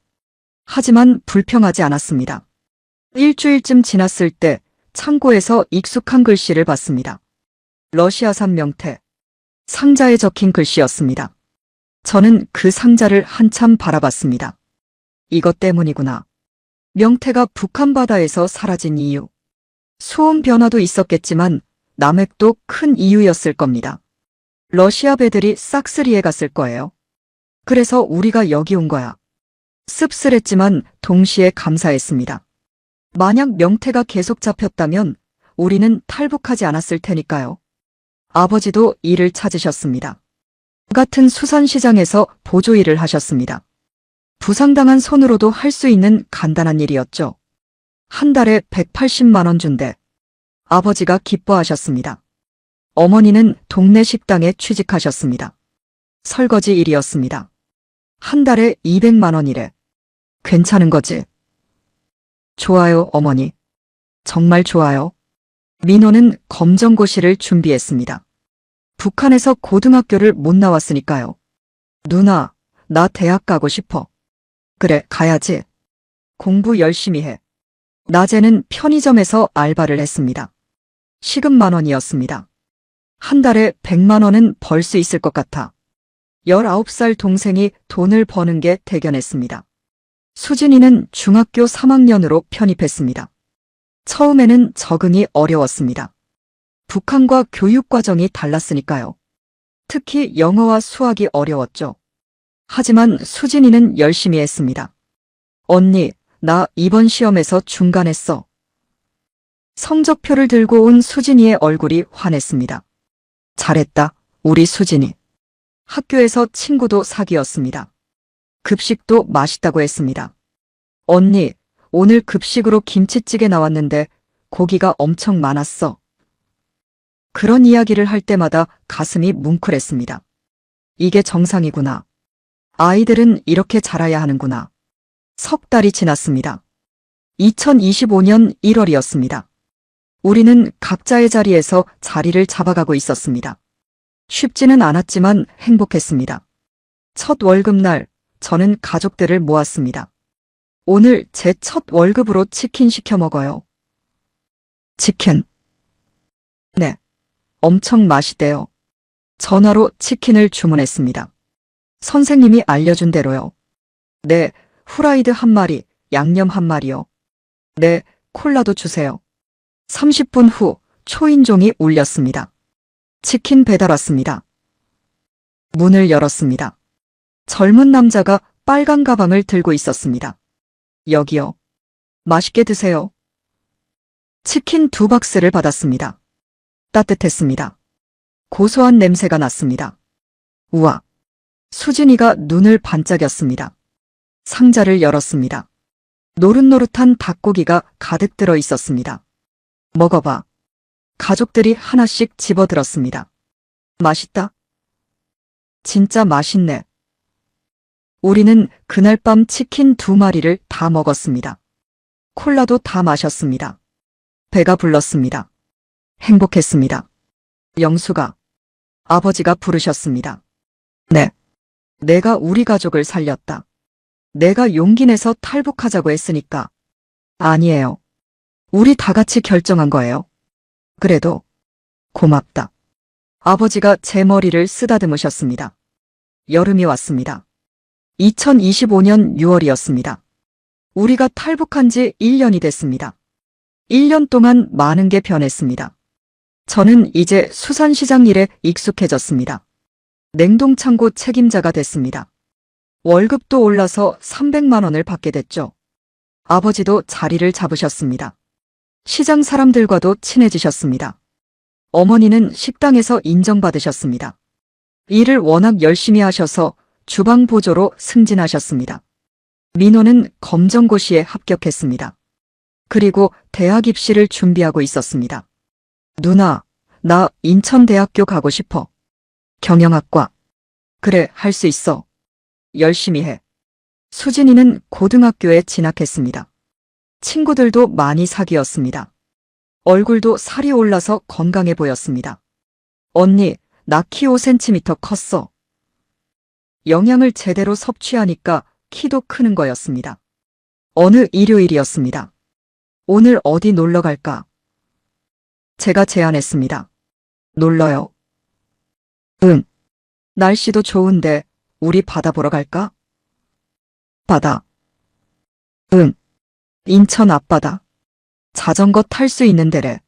[SPEAKER 2] 하지만 불평하지 않았습니다. 일주일쯤 지났을 때 창고에서 익숙한 글씨를 봤습니다. 러시아산 명태. 상자에 적힌 글씨였습니다. 저는 그 상자를 한참 바라봤습니다. 이것 때문이구나. 명태가 북한 바다에서 사라진 이유. 수온 변화도 있었겠지만 남획도 큰 이유였을 겁니다. 러시아 배들이 싹쓸이해 갔을 거예요. 그래서 우리가 여기 온 거야. 씁쓸했지만 동시에 감사했습니다. 만약 명태가 계속 잡혔다면 우리는 탈북하지 않았을 테니까요. 아버지도 일을 찾으셨습니다. 같은 수산시장에서 보조 일을 하셨습니다. 부상당한 손으로도 할 수 있는 간단한 일이었죠. 한 달에 180만 원 준대. 아버지가 기뻐하셨습니다. 어머니는 동네 식당에 취직하셨습니다. 설거지 일이었습니다. 한 달에 200만 원이래. 괜찮은 거지? 좋아요, 어머니. 정말 좋아요. 민호는 검정고시를 준비했습니다. 북한에서 고등학교를 못 나왔으니까요. 누나, 나 대학 가고 싶어. 그래, 가야지. 공부 열심히 해. 낮에는 편의점에서 알바를 했습니다. 시급 10,000원이었습니다. 한 달에 100만 원은 벌 수 있을 것 같아. 19살 동생이 돈을 버는 게 대견했습니다. 수진이는 중학교 3학년으로 편입했습니다. 처음에는 적응이 어려웠습니다. 북한과 교육 과정이 달랐으니까요. 특히 영어와 수학이 어려웠죠. 하지만 수진이는 열심히 했습니다. 언니, 나 이번 시험에서 중간했어. 성적표를 들고 온 수진이의 얼굴이 환했습니다. 잘했다, 우리 수진이. 학교에서 친구도 사귀었습니다. 급식도 맛있다고 했습니다. 언니, 오늘 급식으로 김치찌개 나왔는데 고기가 엄청 많았어. 그런 이야기를 할 때마다 가슴이 뭉클했습니다. 이게 정상이구나. 아이들은 이렇게 자라야 하는구나. 석 달이 지났습니다. 2025년 1월이었습니다. 우리는 각자의 자리에서 자리를 잡아가고 있었습니다. 쉽지는 않았지만 행복했습니다. 첫 월급날 저는 가족들을 모았습니다. 오늘 제 첫 월급으로 치킨 시켜 먹어요. 치킨. 네. 엄청 맛있대요. 전화로 치킨을 주문했습니다. 선생님이 알려준 대로요. 네, 후라이드 한 마리, 양념 한 마리요. 네, 콜라도 주세요. 30분 후 초인종이 울렸습니다. 치킨 배달 왔습니다. 문을 열었습니다. 젊은 남자가 빨간 가방을 들고 있었습니다. 여기요. 맛있게 드세요. 치킨 2박스를 받았습니다. 따뜻했습니다. 고소한 냄새가 났습니다. 우와. 수진이가 눈을 반짝였습니다. 상자를 열었습니다. 노릇노릇한 닭고기가 가득 들어 있었습니다. 먹어봐. 가족들이 하나씩 집어들었습니다. 맛있다. 진짜 맛있네. 우리는 그날 밤 치킨 2마리를 다 먹었습니다. 콜라도 다 마셨습니다. 배가 불렀습니다. 행복했습니다. 영수가, 아버지가 부르셨습니다. 네. 내가 우리 가족을 살렸다. 내가 용기 내서 탈북하자고 했으니까. 아니에요. 우리 다 같이 결정한 거예요. 그래도 고맙다. 아버지가 제 머리를 쓰다듬으셨습니다. 여름이 왔습니다. 2025년 6월이었습니다. 우리가 탈북한 지 1년이 됐습니다. 1년 동안 많은 게 변했습니다. 저는 이제 수산시장 일에 익숙해졌습니다. 냉동창고 책임자가 됐습니다. 월급도 올라서 300만 원을 받게 됐죠. 아버지도 자리를 잡으셨습니다. 시장 사람들과도 친해지셨습니다. 어머니는 식당에서 인정받으셨습니다. 일을 워낙 열심히 하셔서 주방 보조로 승진하셨습니다. 민호는 검정고시에 합격했습니다. 그리고 대학 입시를 준비하고 있었습니다. 누나, 나 인천대학교 가고 싶어. 경영학과. 그래, 할 수 있어. 열심히 해. 수진이는 고등학교에 진학했습니다. 친구들도 많이 사귀었습니다. 얼굴도 살이 올라서 건강해 보였습니다. 언니, 나 키 5cm 컸어. 영양을 제대로 섭취하니까 키도 크는 거였습니다. 어느 일요일이었습니다. 오늘 어디 놀러 갈까? 제가 제안했습니다. 놀러요. 응. 날씨도 좋은데 우리 바다 보러 갈까? 바다. 응. 인천 앞바다. 자전거 탈 수 있는 데래.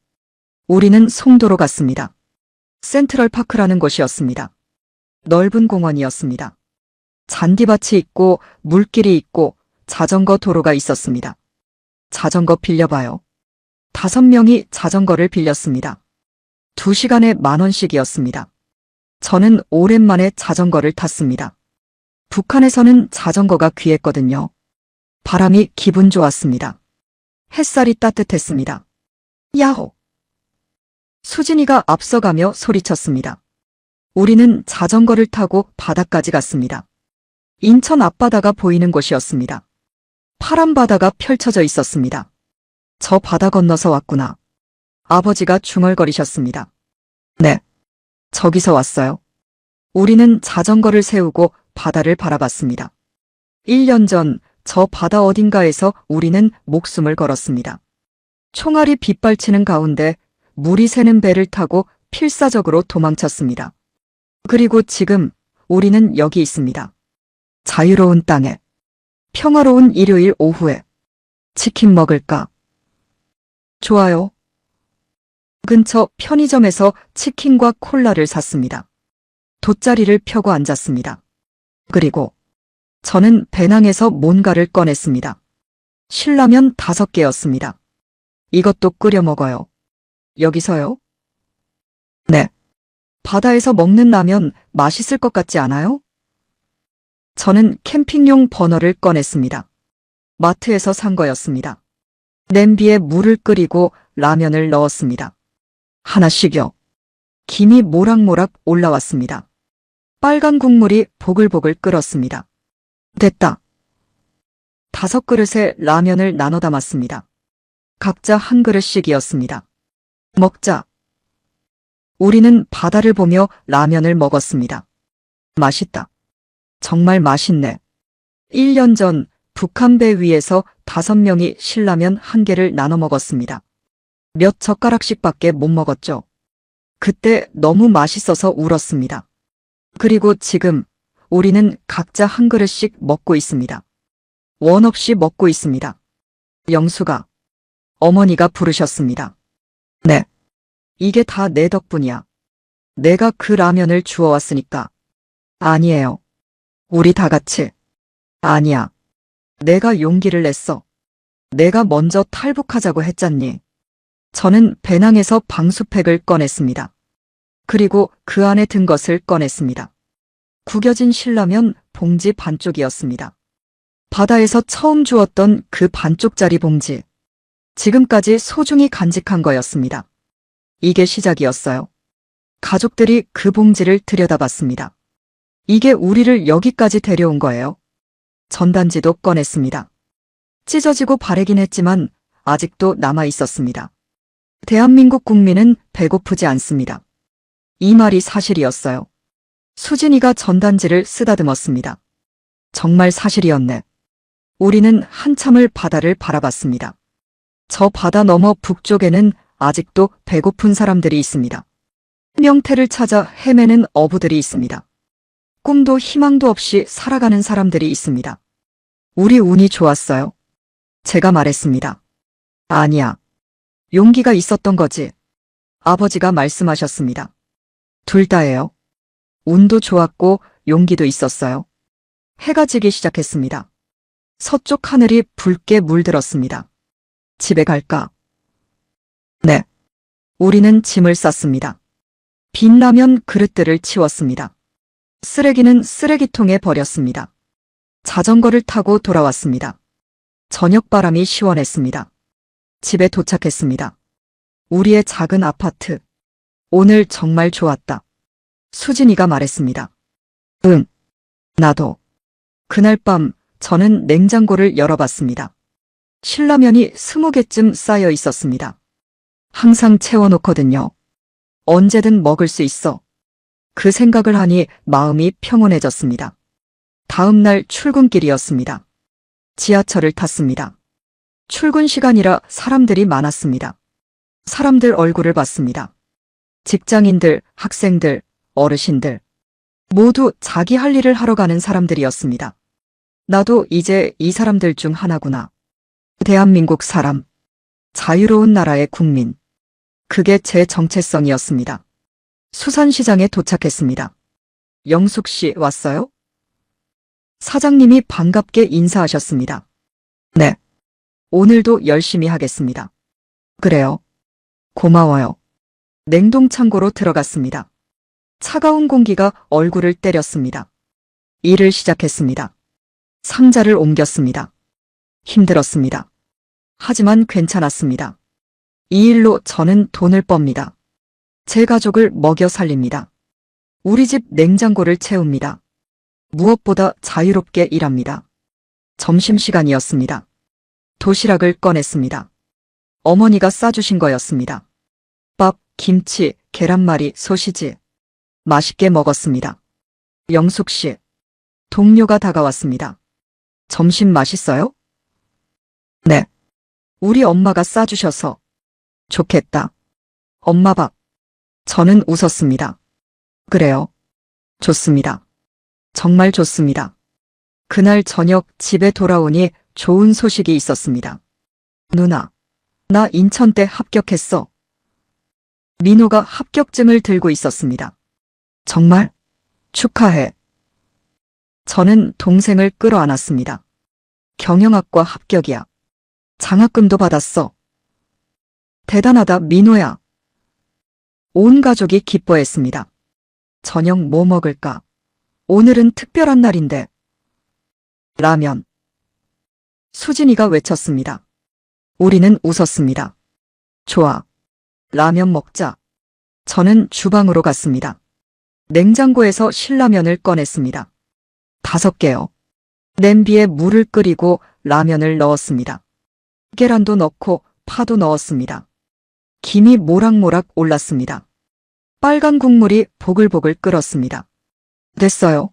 [SPEAKER 2] 우리는 송도로 갔습니다. 센트럴파크라는 곳이었습니다. 넓은 공원이었습니다. 잔디밭이 있고 물길이 있고 자전거 도로가 있었습니다. 자전거 빌려봐요. 5명이 자전거를 빌렸습니다. 2시간에 10,000원씩이었습니다. 저는 오랜만에 자전거를 탔습니다. 북한에서는 자전거가 귀했거든요. 바람이 기분 좋았습니다. 햇살이 따뜻했습니다. 야호! 수진이가 앞서가며 소리쳤습니다. 우리는 자전거를 타고 바다까지 갔습니다. 인천 앞바다가 보이는 곳이었습니다. 파란 바다가 펼쳐져 있었습니다. 저 바다 건너서 왔구나. 아버지가 중얼거리셨습니다. 네. 저기서 왔어요. 우리는 자전거를 세우고 바다를 바라봤습니다. 1년 전 저 바다 어딘가에서 우리는 목숨을 걸었습니다. 총알이 빗발치는 가운데 물이 새는 배를 타고 필사적으로 도망쳤습니다. 그리고 지금 우리는 여기 있습니다. 자유로운 땅에, 평화로운 일요일 오후에 치킨 먹을까? 좋아요. 근처 편의점에서 치킨과 콜라를 샀습니다. 돗자리를 펴고 앉았습니다. 그리고 저는 배낭에서 뭔가를 꺼냈습니다. 신라면 5개였습니다. 이것도 끓여 먹어요. 여기서요? 네. 바다에서 먹는 라면 맛있을 것 같지 않아요? 저는 캠핑용 버너를 꺼냈습니다. 마트에서 산 거였습니다. 냄비에 물을 끓이고 라면을 넣었습니다. 하나씩요. 김이 모락모락 올라왔습니다. 빨간 국물이 보글보글 끓었습니다. 됐다. 5그릇의 라면을 나눠 담았습니다. 각자 한 그릇씩이었습니다. 먹자. 우리는 바다를 보며 라면을 먹었습니다. 맛있다. 정말 맛있네. 1년 전 북한 배 위에서 5명이 신라면 1개를 나눠 먹었습니다. 몇 젓가락씩밖에 못 먹었죠. 그때 너무 맛있어서 울었습니다. 그리고 지금 우리는 각자 한 그릇씩 먹고 있습니다. 원 없이 먹고 있습니다. 영수가, 어머니가 부르셨습니다. 네. 이게 다 내 덕분이야. 내가 그 라면을 주워왔으니까. 아니에요. 우리 다 같이. 아니야. 내가 용기를 냈어. 내가 먼저 탈북하자고 했잖니. 저는 배낭에서 방수팩을 꺼냈습니다. 그리고 그 안에 든 것을 꺼냈습니다. 구겨진 신라면 봉지 반쪽이었습니다. 바다에서 처음 주웠던 그 반쪽짜리 봉지. 지금까지 소중히 간직한 거였습니다. 이게 시작이었어요. 가족들이 그 봉지를 들여다봤습니다. 이게 우리를 여기까지 데려온 거예요. 전단지도 꺼냈습니다. 찢어지고 바래긴 했지만 아직도 남아 있었습니다. 대한민국 국민은 배고프지 않습니다. 이 말이 사실이었어요. 수진이가 전단지를 쓰다듬었습니다. 정말 사실이었네. 우리는 한참을 바다를 바라봤습니다. 저 바다 너머 북쪽에는 아직도 배고픈 사람들이 있습니다. 명태를 찾아 헤매는 어부들이 있습니다. 꿈도 희망도 없이 살아가는 사람들이 있습니다. 우리 운이 좋았어요. 제가 말했습니다. 아니야. 용기가 있었던 거지. 아버지가 말씀하셨습니다. 둘 다예요. 운도 좋았고 용기도 있었어요. 해가 지기 시작했습니다. 서쪽 하늘이 붉게 물들었습니다. 집에 갈까? 네. 우리는 짐을 쌌습니다. 빈 라면 그릇들을 치웠습니다. 쓰레기는 쓰레기통에 버렸습니다. 자전거를 타고 돌아왔습니다. 저녁 바람이 시원했습니다. 집에 도착했습니다. 우리의 작은 아파트. 오늘 정말 좋았다. 수진이가 말했습니다. 응. 나도. 그날 밤 저는 냉장고를 열어봤습니다. 신라면이 20개쯤 쌓여 있었습니다. 항상 채워놓거든요. 언제든 먹을 수 있어. 그 생각을 하니 마음이 평온해졌습니다. 다음 날 출근길이었습니다. 지하철을 탔습니다. 출근 시간이라 사람들이 많았습니다. 사람들 얼굴을 봤습니다. 직장인들, 학생들, 어르신들. 모두 자기 할 일을 하러 가는 사람들이었습니다. 나도 이제 이 사람들 중 하나구나. 대한민국 사람. 자유로운 나라의 국민. 그게 제 정체성이었습니다. 수산시장에 도착했습니다. 영숙 씨 왔어요? 사장님이 반갑게 인사하셨습니다. 네. 오늘도 열심히 하겠습니다. 그래요. 고마워요. 냉동창고로 들어갔습니다. 차가운 공기가 얼굴을 때렸습니다. 일을 시작했습니다. 상자를 옮겼습니다. 힘들었습니다. 하지만 괜찮았습니다. 이 일로 저는 돈을 멉니다. 제 가족을 먹여 살립니다. 우리 집 냉장고를 채웁니다. 무엇보다 자유롭게 일합니다. 점심시간이었습니다. 도시락을 꺼냈습니다. 어머니가 싸주신 거였습니다. 밥, 김치, 계란말이, 소시지. 맛있게 먹었습니다. 영숙 씨. 동료가 다가왔습니다. 점심 맛있어요? 네. 우리 엄마가 싸주셔서. 좋겠다. 엄마 밥. 저는 웃었습니다. 그래요. 좋습니다. 정말 좋습니다. 그날 저녁 집에 돌아오니 좋은 소식이 있었습니다. 누나, 나 인천대 합격했어. 민호가 합격증을 들고 있었습니다. 정말? 축하해. 저는 동생을 끌어안았습니다. 경영학과 합격이야. 장학금도 받았어. 대단하다, 민호야. 온 가족이 기뻐했습니다. 저녁 뭐 먹을까? 오늘은 특별한 날인데. 라면. 수진이가 외쳤습니다. 우리는 웃었습니다. 좋아. 라면 먹자. 저는 주방으로 갔습니다. 냉장고에서 신라면을 꺼냈습니다. 5개요. 냄비에 물을 끓이고 라면을 넣었습니다. 계란도 넣고 파도 넣었습니다. 김이 모락모락 올랐습니다. 빨간 국물이 보글보글 끓었습니다. 됐어요.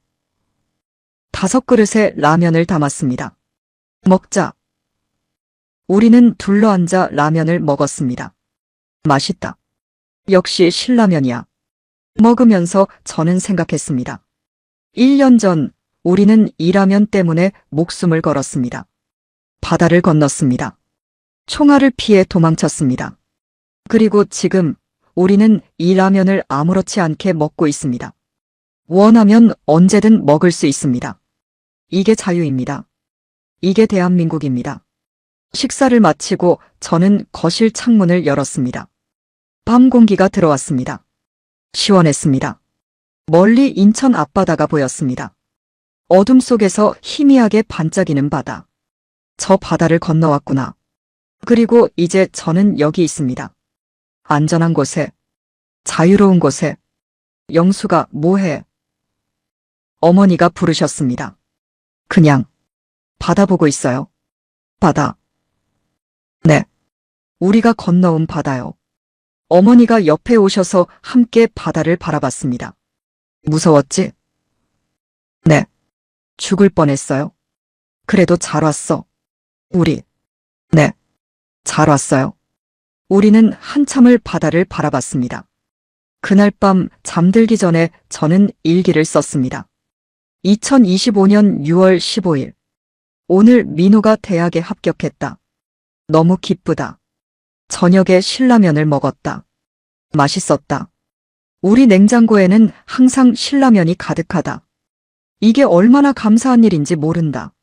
[SPEAKER 2] 5그릇에 라면을 담았습니다. 먹자. 우리는 둘러앉아 라면을 먹었습니다. 맛있다. 역시 신라면이야. 먹으면서 저는 생각했습니다. 1년 전 우리는 이 라면 때문에 목숨을 걸었습니다. 바다를 건넜습니다. 총알을 피해 도망쳤습니다. 그리고 지금 우리는 이 라면을 아무렇지 않게 먹고 있습니다. 원하면 언제든 먹을 수 있습니다. 이게 자유입니다. 이게 대한민국입니다. 식사를 마치고 저는 거실 창문을 열었습니다. 밤 공기가 들어왔습니다. 시원했습니다. 멀리 인천 앞바다가 보였습니다. 어둠 속에서 희미하게 반짝이는 바다. 저 바다를 건너왔구나. 그리고 이제 저는 여기 있습니다. 안전한 곳에, 자유로운 곳에. 영수가 뭐해? 어머니가 부르셨습니다. 그냥 바다 보고 있어요. 바다. 네. 우리가 건너온 바다요. 어머니가 옆에 오셔서 함께 바다를 바라봤습니다. 무서웠지? 네. 죽을 뻔했어요. 그래도 잘 왔어. 우리. 네. 잘 왔어요. 우리는 한참을 바다를 바라봤습니다. 그날 밤 잠들기 전에 저는 일기를 썼습니다. 2025년 6월 15일. 오늘 민호가 대학에 합격했다. 너무 기쁘다. 저녁에 신라면을 먹었다. 맛있었다. 우리 냉장고에는 항상 신라면이 가득하다. 이게 얼마나 감사한 일인지 모른다.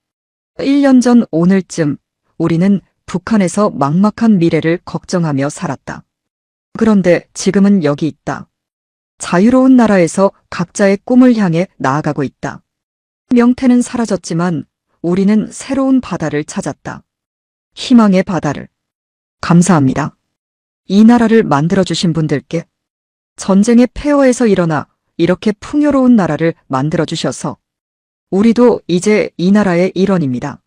[SPEAKER 2] 1년 전 오늘쯤 우리는 북한에서 막막한 미래를 걱정하며 살았다. 그런데 지금은 여기 있다. 자유로운 나라에서 각자의 꿈을 향해 나아가고 있다. 명태는 사라졌지만 우리는 새로운 바다를 찾았다. 희망의 바다를. 감사합니다. 이 나라를 만들어주신 분들께, 전쟁의 폐허에서 일어나 이렇게 풍요로운 나라를 만들어주셔서 우리도 이제 이 나라의 일원입니다.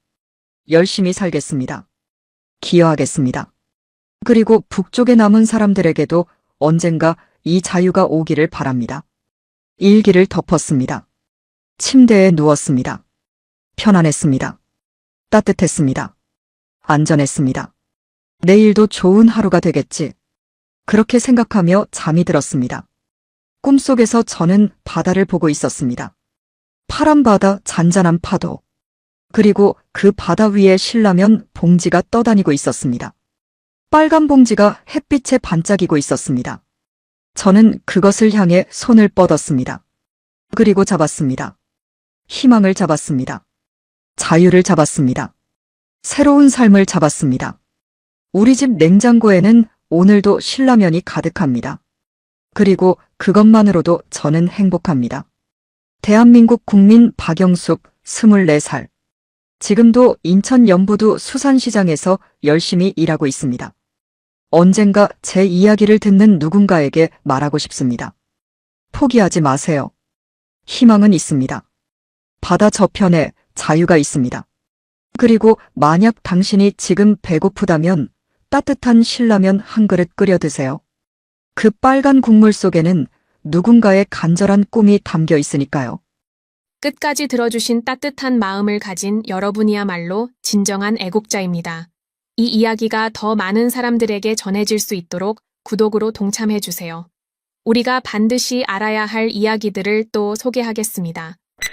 [SPEAKER 2] 열심히 살겠습니다. 기여하겠습니다. 그리고 북쪽에 남은 사람들에게도 언젠가 이 자유가 오기를 바랍니다. 일기를 덮었습니다. 침대에 누웠습니다. 편안했습니다. 따뜻했습니다. 안전했습니다. 내일도 좋은 하루가 되겠지. 그렇게 생각하며 잠이 들었습니다. 꿈속에서 저는 바다를 보고 있었습니다. 파란 바다, 잔잔한 파도. 그리고 그 바다 위에 신라면 봉지가 떠다니고 있었습니다. 빨간 봉지가 햇빛에 반짝이고 있었습니다. 저는 그것을 향해 손을 뻗었습니다. 그리고 잡았습니다. 희망을 잡았습니다. 자유를 잡았습니다. 새로운 삶을 잡았습니다. 우리 집 냉장고에는 오늘도 신라면이 가득합니다. 그리고 그것만으로도 저는 행복합니다. 대한민국 국민 박영숙, 24살. 지금도 인천 연부두 수산시장에서 열심히 일하고 있습니다. 언젠가 제 이야기를 듣는 누군가에게 말하고 싶습니다. 포기하지 마세요. 희망은 있습니다. 바다 저편에 자유가 있습니다. 그리고 만약 당신이 지금 배고프다면 따뜻한 신라면 한 그릇 끓여 드세요. 그 빨간 국물 속에는 누군가의 간절한 꿈이 담겨 있으니까요.
[SPEAKER 3] 끝까지 들어주신 따뜻한 마음을 가진 여러분이야말로 진정한 애국자입니다. 이 이야기가 더 많은 사람들에게 전해질 수 있도록 구독으로 동참해주세요. 우리가 반드시 알아야 할 이야기들을 또 소개하겠습니다.